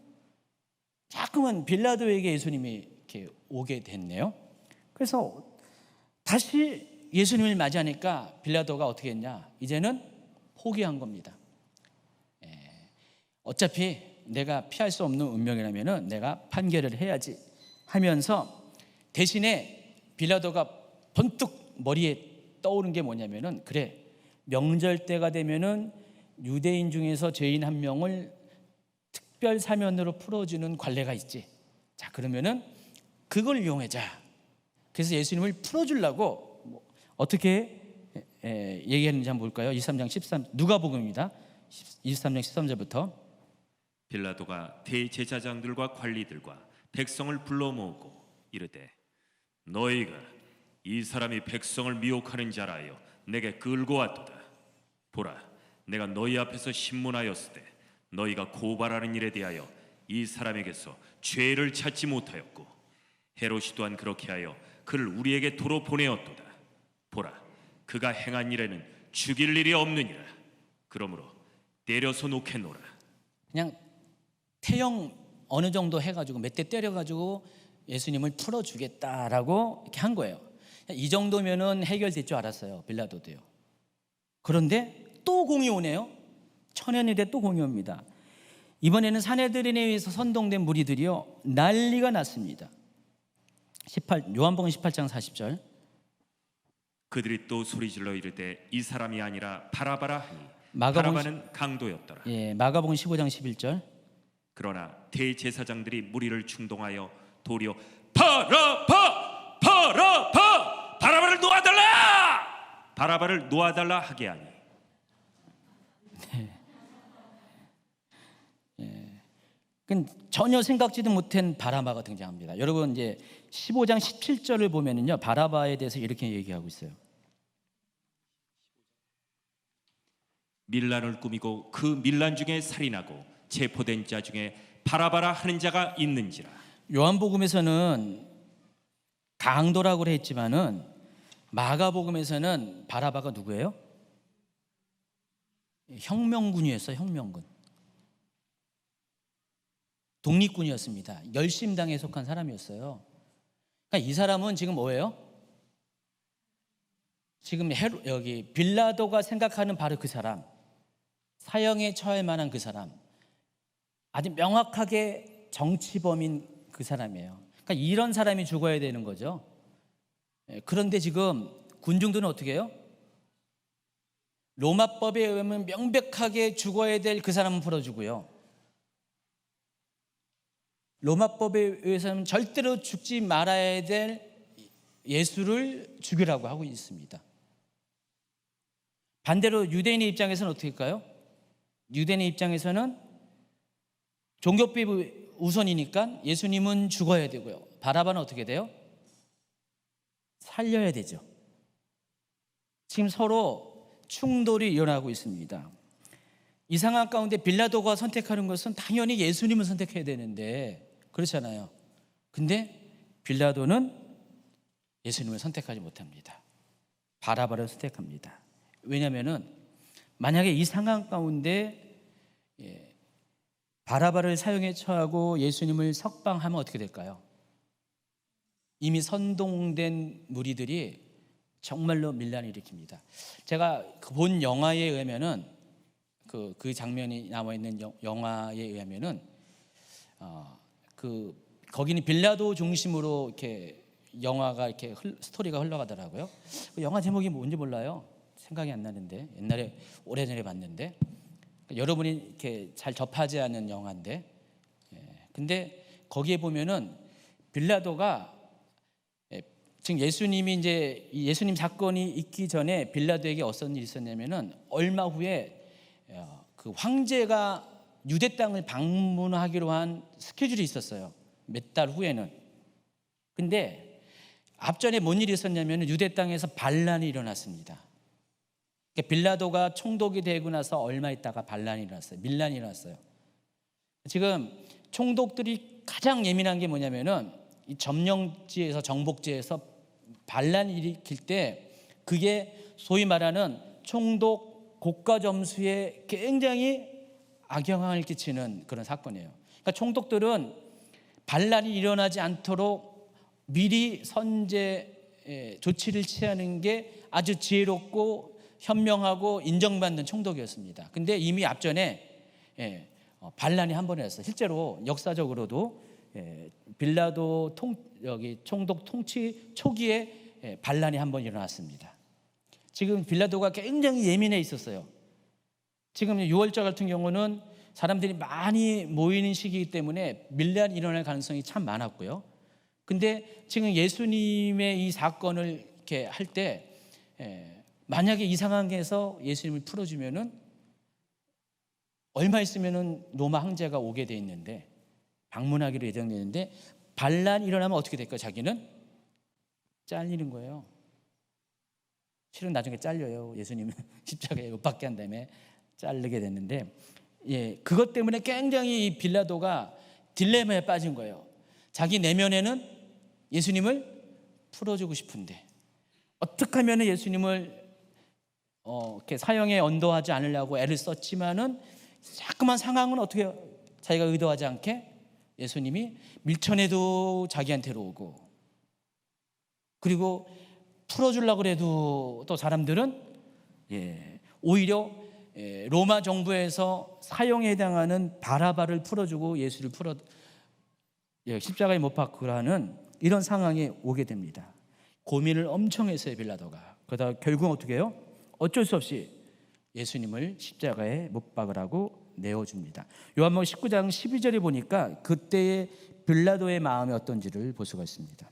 Speaker 1: 자꾸만 빌라도에게 예수님이 이렇게 오게 됐네요. 그래서 다시 예수님을 맞이하니까 빌라도가 어떻게 했냐? 이제는 포기한 겁니다. 어차피 내가 피할 수 없는 운명이라면 내가 판결을 해야지 하면서 대신에 빌라도가 번뜩 머리에 떠오른 게 뭐냐면은, 그래 명절 때가 되면은 유대인 중에서 죄인 한 명을 특별 사면으로 풀어주는 관례가 있지. 자, 그러면은 그걸 이용하자. 그래서 예수님을 풀어주려고 어떻게 얘기했는지 한번 볼까요? 23장 13 누가복음입니다. 23장 13절부터.
Speaker 2: 빌라도가 대제사장들과 관리들과 백성을 불러 모으고 이르되 너희가 이 사람이 백성을 미혹하는 자라여 내게 끌고 왔도다. 보라, 내가 너희 앞에서 신문하였을 때 너희가 고발하는 일에 대하여 이 사람에게서 죄를 찾지 못하였고 헤롯이 또한 그렇게 하여 그를 우리에게 도로 보내었도다. 보라, 그가 행한 일에는 죽일 일이 없느니라. 그러므로 때려서 놓겠노라.
Speaker 1: 그냥 태형 어느 정도 해가지고 몇 대 때려가지고 예수님을 풀어주겠다라고 이렇게 한 거예요. 이 정도면은 해결될 줄 알았어요, 빌라도도요. 그런데 또 공이 오네요. 천연일에 또 공이 옵니다. 이번에는 산헤드린에 의해서 선동된 무리들이요 난리가 났습니다. 요한복음 18장 40절.
Speaker 2: 그들이 또 소리질러 이르되 이 사람이 아니라 바라바라 하니
Speaker 1: 마가복음
Speaker 2: 바라바는 강도였더라.
Speaker 1: 마가복음 15장 11절.
Speaker 2: 그러나 대제사장들이 무리를 충동하여 도리어 바라바 바라바 바라바를 놓아달라 바라바를 놓아달라 하게 하니.
Speaker 1: 전혀 생각지도 못한 바라바가 등장합니다. 여러분 이제 15장 17절을 보면은요 바라바에 대해서 이렇게 얘기하고 있어요.
Speaker 2: 밀란을 꾸미고 그 밀란 중에 살인하고 체포된 자 중에 바라바라 하는 자가 있는지라. 요한복음에서는
Speaker 1: 강도라고 했지만은 마가복음에서는 바라바가 누구예요? 혁명군이었어요. 혁명군. 독립군이었습니다. 열심당에 속한 사람이었어요. 그러니까 이 사람은 지금 뭐예요? 지금 여기 빌라도가 생각하는 바로 그 사람, 사형에 처할 만한 그 사람, 아주 명확하게 정치범인 그 사람이에요. 그러니까 이런 사람이 죽어야 되는 거죠. 그런데 지금 군중들은 어떻게 해요? 로마법에 의하면 명백하게 죽어야 될 그 사람은 풀어주고요, 로마법에 의해서는 절대로 죽지 말아야 될 예수를 죽이라고 하고 있습니다. 반대로 유대인의 입장에서는 어떻게 할까요? 유대인의 입장에서는 종교법이 우선이니까 예수님은 죽어야 되고요. 바라바는 어떻게 돼요? 살려야 되죠. 지금 서로 충돌이 일어나고 있습니다. 이 상황 가운데 빌라도가 선택하는 것은 당연히 예수님을 선택해야 되는데 그렇잖아요. 근데 빌라도는 예수님을 선택하지 못합니다. 바라바를 선택합니다. 왜냐하면 만약에 이 상황 가운데 바라바를 사형에 처하고 예수님을 석방하면 어떻게 될까요? 이미 선동된 무리들이 정말로 밀란을 일으킵니다. 제가 본 영화에 의하면은 그 장면이 나와 있는 영화에 의하면은 거기는 빌라도 중심으로 이렇게 영화가 이렇게 스토리가 흘러가더라고요. 그 영화 제목이 뭔지 몰라요. 생각이 안 나는데 옛날에 오래전에 봤는데 여러분이 이렇게 잘 접하지 않은 영화인데, 근데 거기에 보면은 빌라도가 지금 예수님이 이제 예수님 사건이 있기 전에 빌라도에게 어떤 일이 있었냐면은 얼마 후에 그 황제가 유대 땅을 방문하기로 한 스케줄이 있었어요. 몇 달 후에는. 근데 앞전에 뭔 일이 있었냐면 유대 땅에서 반란이 일어났습니다. 그러니까 빌라도가 총독이 되고 나서 얼마 있다가 반란이 일어났어요. 밀란이 일어났어요. 지금 총독들이 가장 예민한 게 뭐냐면은 이 점령지에서 정복지에서 반란이 일으킬 때 그게 소위 말하는 총독 고가 점수에 굉장히 악영향을 끼치는 그런 사건이에요. 그러니까 총독들은 반란이 일어나지 않도록 미리 선제 조치를 취하는 게 아주 지혜롭고 현명하고 인정받는 총독이었습니다. 근데 이미 앞전에 반란이 한 번 일어났어요. 실제로 역사적으로도 빌라도 총독 통치 초기에 반란이 한 번 일어났습니다. 지금 빌라도가 굉장히 예민해 있었어요. 지금 6월절 같은 경우는 사람들이 많이 모이는 시기이기 때문에 밀란이 일어날 가능성이 참 많았고요. 근데 지금 예수님의 이 사건을 이렇게 할 때 만약에 이 상황에서 예수님을 풀어주면은 얼마 있으면은 로마 황제가 오게 돼 있는데 방문하기로 예정되어 있는데 반란이 일어나면 어떻게 될까요? 자기는 잘리는 거예요. 실은 나중에 잘려요. 예수님은 십자가에 못 박게 한 다음에 자르게 됐는데, 그것 때문에 굉장히 이 빌라도가 딜레마에 빠진 거예요. 자기 내면에는 예수님을 풀어주고 싶은데 어떻게 하면 예수님을 이렇게 사형에 언도하지 않으려고 애를 썼지만은 자꾸만 상황은 어떻게 자기가 의도하지 않게 예수님이 밀천에도 자기한테로 오고, 그리고 풀어주려고 해도 또 사람들은 오히려 로마 정부에서 사형에 해당하는 바라바를 풀어주고 예수를 십자가에 못 박으라는 이런 상황에 오게 됩니다. 고민을 엄청 했어요, 빌라도가. 그러다가 결국 어떻게 해요? 어쩔 수 없이 예수님을 십자가에 못 박으라고 내어줍니다. 요한복음 19장 12절에 보니까 그때의 빌라도의 마음이 어떤지를 볼 수가 있습니다.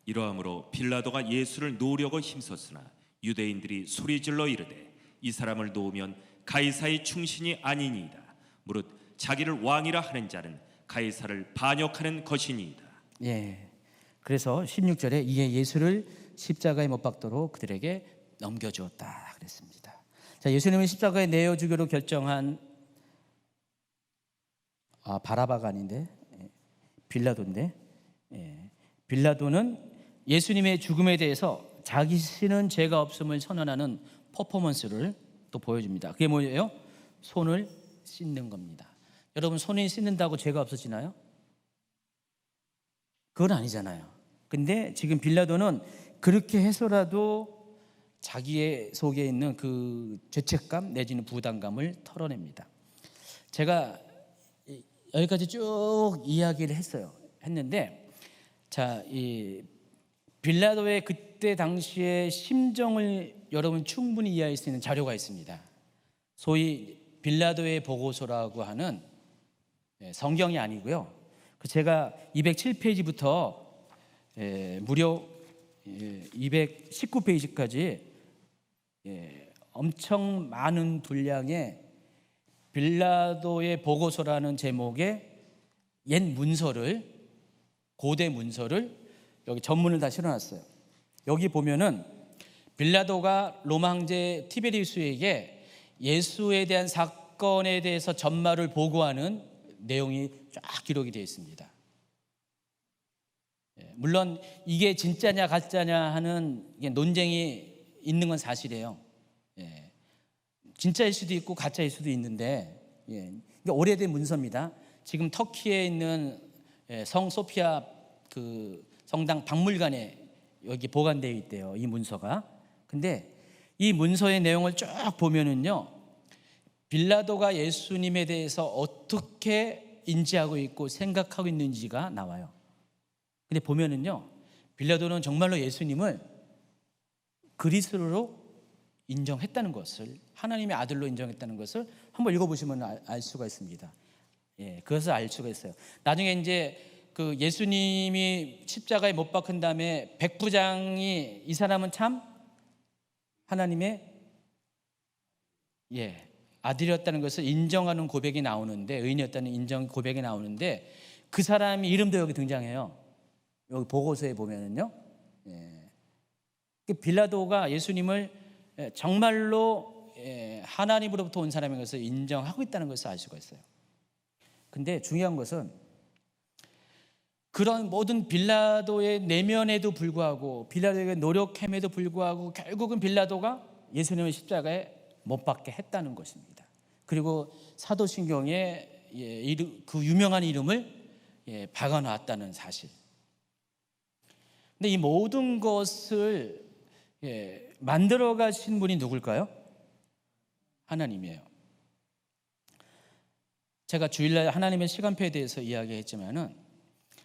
Speaker 2: 이러함으로 빌라도가 예수를 놓으려고 힘썼으나 유대인들이 소리질러 이르되 이 사람을 놓으면 가이사의 충신이 아니니이다. 무릇 자기를 왕이라 하는 자는 가이사를 반역하는 것이니이다.
Speaker 1: 그래서 16절에 이에 예수를 십자가에 못 박도록 그들에게 넘겨주었다 그랬습니다. 자, 예수님을 십자가에 내어주기로 결정한 바라바가 아닌데 빌라도인데, 빌라도는 예수님의 죽음에 대해서 자기는 죄가 없음을 선언하는 퍼포먼스를 또 보여줍니다. 그게 뭐예요? 손을 씻는 겁니다. 여러분, 손을 씻는다고 죄가 없어지나요? 그건 아니잖아요. 근데 지금 빌라도는 그렇게 해서라도 자기의 속에 있는 그 죄책감 내지는 부담감을 털어냅니다. 제가 여기까지 쭉 이야기를 했는데, 자, 이 빌라도의 그때 당시의 심정을 여러분 충분히 이해할 수 있는 자료가 있습니다. 소위 빌라도의 보고서라고 하는 성경이 아니고요. 제가 207페이지부터 무려 219페이지까지 엄청 많은 분량의 빌라도의 보고서라는 제목의 옛 문서를, 고대 문서를 여기 전문을 다 실어놨어요. 여기 보면은 빌라도가 로마 황제 티베리우스에게 예수에 대한 사건에 대해서 전말을 보고하는 내용이 쫙 기록이 되어 있습니다. 물론 이게 진짜냐 가짜냐 하는 논쟁이 있는 건 사실이에요. 진짜일 수도 있고 가짜일 수도 있는데, 이게 오래된 문서입니다. 지금 터키에 있는 성 소피아 그 성당 박물관에 여기 보관되어 있대요, 이 문서가. 근데 이 문서의 내용을 쭉 보면은요, 빌라도가 예수님에 대해서 어떻게 인지하고 있고 생각하고 있는지가 나와요. 근데 보면은요, 빌라도는 정말로 예수님을 그리스도로 인정했다는 것을, 하나님의 아들로 인정했다는 것을 한번 읽어보시면 알 수가 있습니다. 그것을 알 수가 있어요. 나중에 이제 그 예수님이 십자가에 못 박힌 다음에 백부장이 이 사람은 참 하나님의 아들이었다는 것을 인정하는 고백이 나오는데, 의인이었다는 인정 고백이 나오는데, 그 사람이 이름도 여기 등장해요. 여기 보고서에 보면은요, 빌라도가 예수님을 정말로 하나님으로부터 온 사람인 것을 인정하고 있다는 것을 알 수가 있어요. 근데 중요한 것은 그런 모든 빌라도의 내면에도 불구하고, 빌라도의 노력함에도 불구하고 결국은 빌라도가 예수님을 십자가에 못 박게 했다는 것입니다. 그리고 사도신경에 그 유명한 이름을 박아놨다는 사실. 근데 이 모든 것을 만들어 가신 분이 누굴까요? 하나님이에요. 제가 주일날 하나님의 시간표에 대해서 이야기했지만은,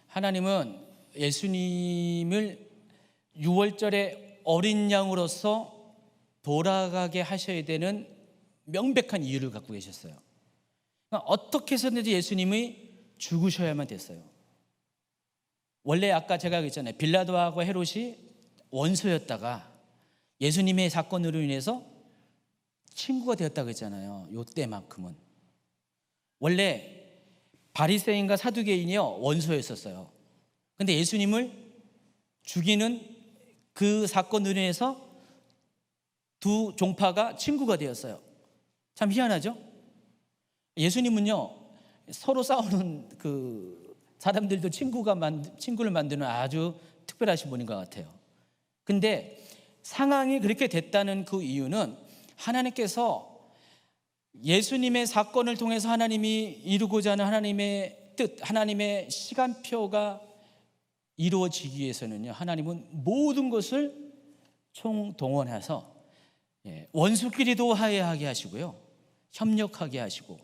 Speaker 1: 하나님은 예수님을 6월절에 어린 양으로서 돌아가게 하셔야 되는 명백한 이유를 갖고 계셨어요. 그러니까 어떻게 해서든지 예수님이 죽으셔야만 됐어요. 원래 아까 제가 얘기했잖아요. 빌라도하고 헤롯이 원수였다가 예수님의 사건으로 인해서 친구가 되었다고 했잖아요. 요때만큼은. 원래 바리새인과 사두개인이요, 원수였었어요. 근데 예수님을 죽이는 그 사건으로 인해서 두 종파가 친구가 되었어요. 참 희한하죠? 예수님은요, 서로 싸우는 그 사람들도 친구를 만드는 아주 특별하신 분인 것 같아요. 근데 상황이 그렇게 됐다는 그 이유는 하나님께서 예수님의 사건을 통해서 하나님이 이루고자 하는 하나님의 뜻, 하나님의 시간표가 이루어지기 위해서는요, 하나님은 모든 것을 총동원해서 원수끼리도 화해하게 하시고요, 협력하게 하시고,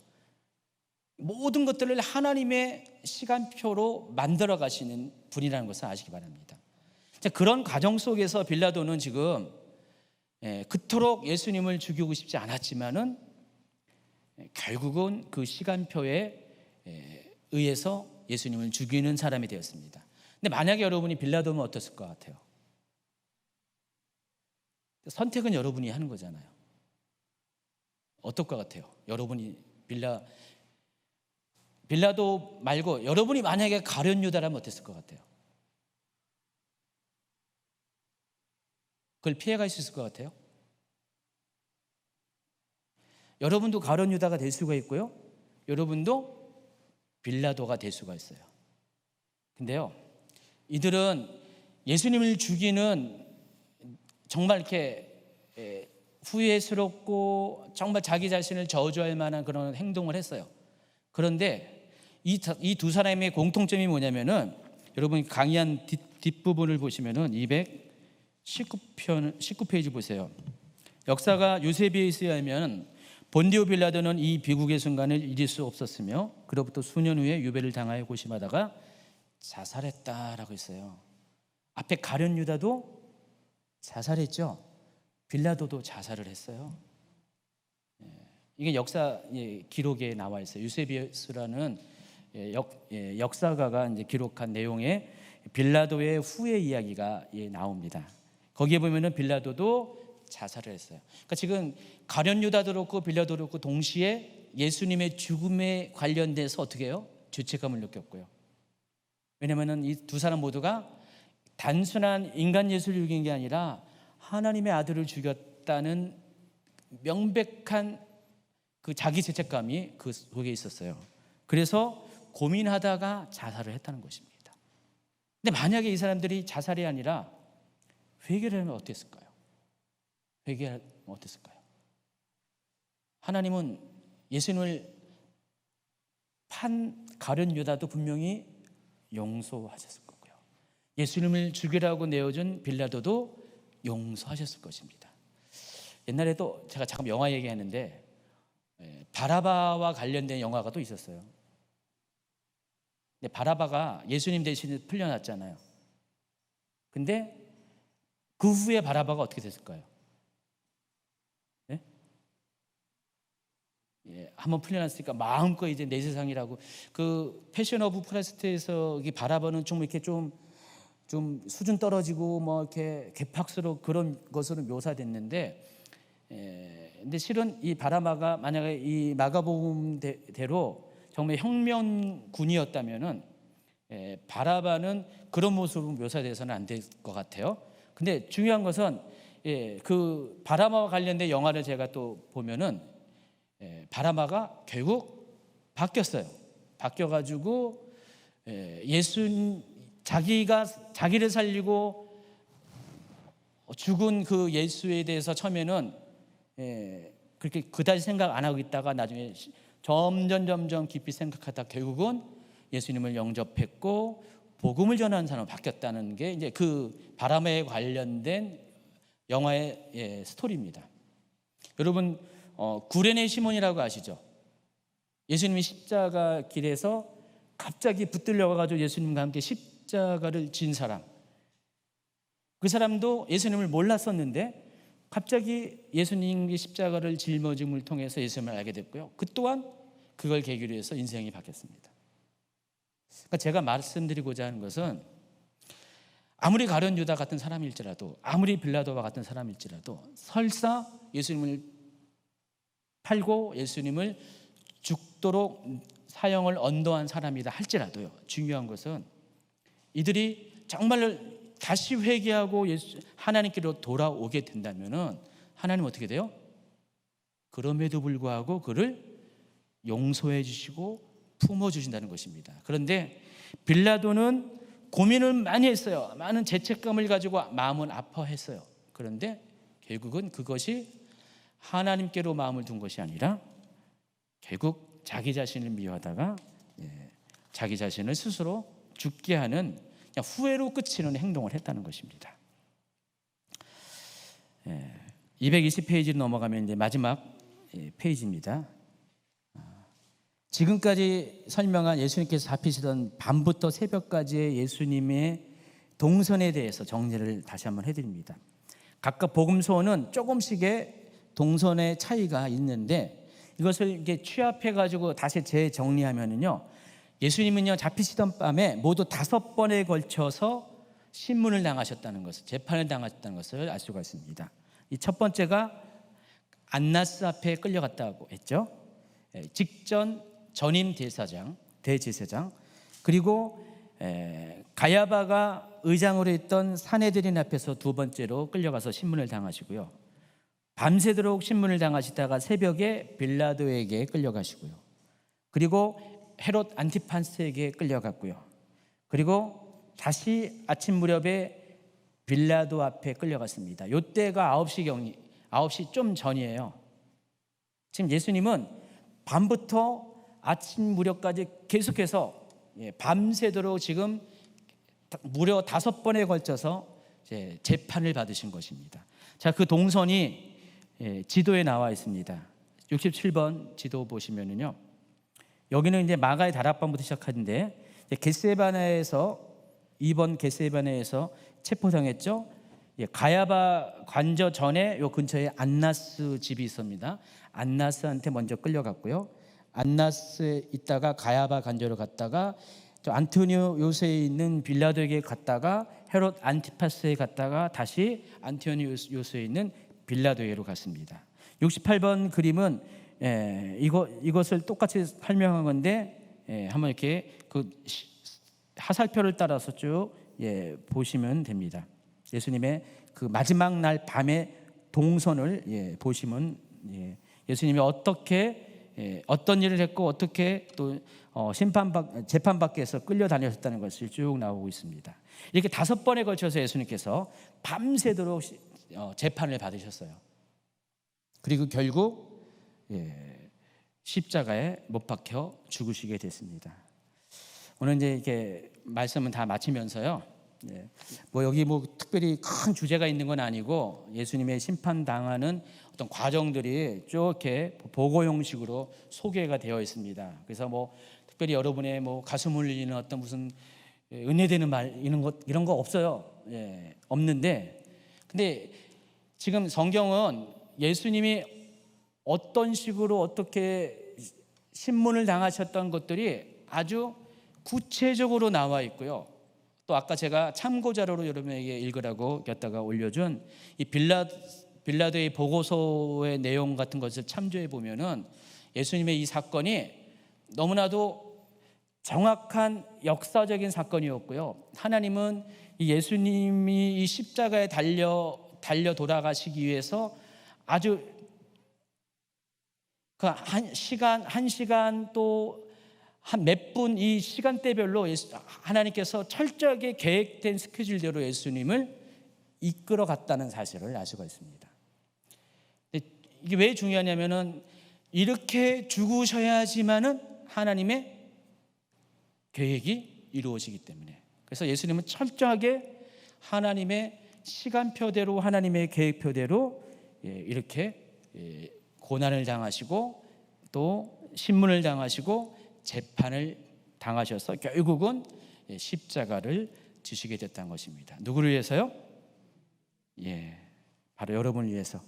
Speaker 1: 모든 것들을 하나님의 시간표로 만들어 가시는 분이라는 것을 아시기 바랍니다. 그런 과정 속에서 빌라도는 지금 그토록 예수님을 죽이고 싶지 않았지만은 결국은 그 시간표에 의해서 예수님을 죽이는 사람이 되었습니다. 근데 만약에 여러분이 빌라도면 어땠을 것 같아요? 선택은 여러분이 하는 거잖아요. 어떨 것 같아요? 여러분이 빌라도 말고 여러분이 만약에 가룟 유다라면 어땠을 것 같아요? 그걸 피해갈 수 있을 것 같아요? 여러분도 가룟 유다가 될 수가 있고요, 여러분도 빌라도가 될 수가 있어요. 근데요, 이들은 예수님을 죽이는 정말 이렇게 후회스럽고 정말 자기 자신을 저주할 만한 그런 행동을 했어요. 그런데 이 두 사람의 공통점이 뭐냐면은, 여러분이 강의한 뒷부분을 보시면은 219페이지 보세요. 역사가 요세비에스에 의하면 본디오 빌라도는 이 비극의 순간을 잊을 수 없었으며 그로부터 수년 후에 유배를 당하여 고심하다가 자살했다라고 했어요. 앞에 가룟 유다도 자살했죠. 빌라도도 자살을 했어요. 이게 역사 기록에 나와 있어요. 유세비우스라는 역사가가 이제 기록한 내용에 빌라도의 후의 이야기가 나옵니다. 거기에 보면은 빌라도도 자살을 했어요. 그러니까 지금 가룟 유다도 그렇고 빌라도도 그렇고 동시에 예수님의 죽음에 관련돼서 어떻게 해요? 죄책감을 느꼈고요. 왜냐하면 이 두 사람 모두가 단순한 인간 예수를 죽인 게 아니라 하나님의 아들을 죽였다는 명백한 그 자기 죄책감이 그 속에 있었어요. 그래서 고민하다가 자살을 했다는 것입니다. 근데 만약에 이 사람들이 자살이 아니라 회개를 하면 어땠을까요? 회개하면 어땠을까요? 하나님은 예수님을 판 가룟 유다도 분명히 용서하셨을 거고요. 예수님을 죽이라고 내어준 빌라도도 용서하셨을 것입니다. 옛날에도 제가 잠깐 영화 얘기하는데 바라바와 관련된 영화가 또 있었어요. 근데 바라바가 예수님 대신에 풀려났잖아요. 근데 그 후에 바라바가 어떻게 됐을까요? 네? 한번 풀려났으니까 마음껏 이제 내 세상이라고. 그 패션 오브 프레스트에서 이 바라바는 좀 이렇게 좀 수준 떨어지고 뭐 이렇게 개팍스러운 그런 것으로 묘사됐는데, 근데 실은 이 바라바가 만약에 이 마가복음대로 정말 혁명군이었다면은 바라바는 그런 모습으로 묘사돼서는 안 될 것 같아요. 근데 중요한 것은 그 바라바와 관련된 영화를 제가 또 보면은 바라바가 결국 바뀌었어요. 바뀌어가지고 자기를 살리고 죽은 그 예수에 대해서 처음에는 그렇게 그다지 생각 안 하고 있다가 나중에 점점 깊이 생각하다 결국은 예수님을 영접했고 복음을 전하는 사람으로 바뀌었다는 게 이제 그 바라바에 관련된 영화의 스토리입니다. 여러분 구레네 시몬이라고 아시죠? 예수님이 십자가 길에서 갑자기 붙들려 가지고 예수님과 함께 십자가를 진 사람. 그 사람도 예수님을 몰랐었는데 갑자기 예수님이 십자가를 짊어짐을 통해서 예수님을 알게 됐고요. 그 또한 그걸 계기로 해서 인생이 바뀌었습니다. 그러니까 제가 말씀드리고자 하는 것은 아무리 가룟 유다 같은 사람일지라도 아무리 빌라도와 같은 사람일지라도 설사 예수님을 팔고 예수님을 죽도록 사형을 언도한 사람이다 할지라도요, 중요한 것은 이들이 정말로 다시 회개하고 하나님께로 돌아오게 된다면은 하나님 어떻게 돼요? 그럼에도 불구하고 그를 용서해 주시고 품어 주신다는 것입니다. 그런데 빌라도는 고민을 많이 했어요. 많은 죄책감을 가지고 마음은 아파했어요. 그런데 결국은 그것이 하나님께로 마음을 둔 것이 아니라 결국 자기 자신을 미워하다가 자기 자신을 스스로 죽게 하는 그냥 후회로 끝이는 행동을 했다는 것입니다. 220페이지로 넘어가면 이제 마지막 페이지입니다. 지금까지 설명한 예수님께서 잡히시던 밤부터 새벽까지의 예수님의 동선에 대해서 정리를 다시 한번 해드립니다. 각각 복음서는 조금씩의 동선의 차이가 있는데 이것을 이렇게 취합해가지고 다시 재정리하면은요, 예수님은요 잡히시던 밤에 모두 5번에 걸쳐서 신문을 당하셨다는 것을, 재판을 당하셨다는 것을 알 수가 있습니다. 이 첫 번째가 안나스 앞에 끌려갔다고 했죠. 직전 전임 대제사장, 그리고 가야바가 의장으로 있던 사내들인 앞에서 두 번째로 끌려가서 신문을 당하시고요. 밤새도록 신문을 당하시다가 새벽에 빌라도에게 끌려가시고요. 그리고 헤롯 안티파스에게 끌려갔고요. 그리고 다시 아침 무렵에 빌라도 앞에 끌려갔습니다. 이때가 9시 좀 전이에요. 지금 예수님은 밤부터 아침 무렵까지 계속해서 밤새도록 지금 무려 5번에 걸쳐서 재판을 받으신 것입니다. 자, 그 동선이 지도에 나와 있습니다. 67번 지도 보시면은요, 여기는 이제 마가의 다락방부터 시작하는데 겟세바네에서 2번 겟세바네에서 체포당했죠. 가야바 관저 전에 요 근처에 안나스 집이 있습니다. 안나스한테 먼저 끌려갔고요. 안나스에 있다가 가야바 관저로 갔다가 안토니오 요새에 있는 빌라도에게 갔다가 헤롯 안티파스에 갔다가 다시 안토니오 요새에 있는 빌라도에로 갔습니다. 68번 그림은 이것을 똑같이 설명한 건데 한번 이렇게 그 하살표를 따라서 쭉 보시면 됩니다. 예수님의 그 마지막 날 밤의 동선을 보시면 예수님이 어떻게 어떤 일을 했고 어떻게 또 재판받기에서 끌려다녔다는 것이 쭉 나오고 있습니다. 이렇게 5번에 걸쳐서 예수님께서 밤새도록 재판을 받으셨어요. 그리고 결국 십자가에 못 박혀 죽으시게 됐습니다. 오늘 이제 이렇게 말씀은 다 마치면서요. 뭐 여기 뭐 특별히 큰 주제가 있는 건 아니고 예수님의 심판 당하는 어떤 과정들이 쭉 이렇게 보고 형식으로 소개가 되어 있습니다. 그래서 뭐 특별히 여러분의 뭐 가슴 울리는 어떤 무슨 은혜되는 말 이런 거 없어요. 없는데 근데 지금 성경은 예수님이 어떤 식으로 어떻게 신문을 당하셨던 것들이 아주 구체적으로 나와 있고요. 또 아까 제가 참고 자료로 여러분에게 읽으라고 겼다가 올려준 이 빌라도의 보고서의 내용 같은 것을 참조해 보면은 예수님의 이 사건이 너무나도 정확한 역사적인 사건이었고요. 하나님은 이 예수님이 이 십자가에 달려 돌아가시기 위해서 아주 그 한 시간 또 한 몇 분 이 시간대별로 하나님께서 철저하게 계획된 스케줄대로 예수님을 이끌어 갔다는 사실을 알 수가 있습니다. 이게 왜 중요하냐면은 이렇게 죽으셔야지만은 하나님의 계획이 이루어지기 때문에. 그래서 예수님은 철저하게 하나님의 시간표대로 하나님의 계획표대로 이렇게 고난을 당하시고 또 신문을 당하시고 재판을 당하셔서 결국은 십자가를 지시게 됐다는 것입니다. 누구를 위해서요? 바로 여러분을 위해서.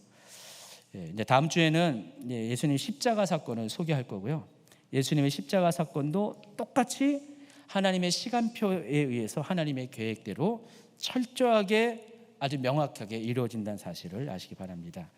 Speaker 1: 이제 다음 주에는 예수님 십자가 사건을 소개할 거고요. 예수님의 십자가 사건도 똑같이 하나님의 시간표에 의해서 하나님의 계획대로 철저하게 아주 명확하게 이루어진다는 사실을 아시기 바랍니다.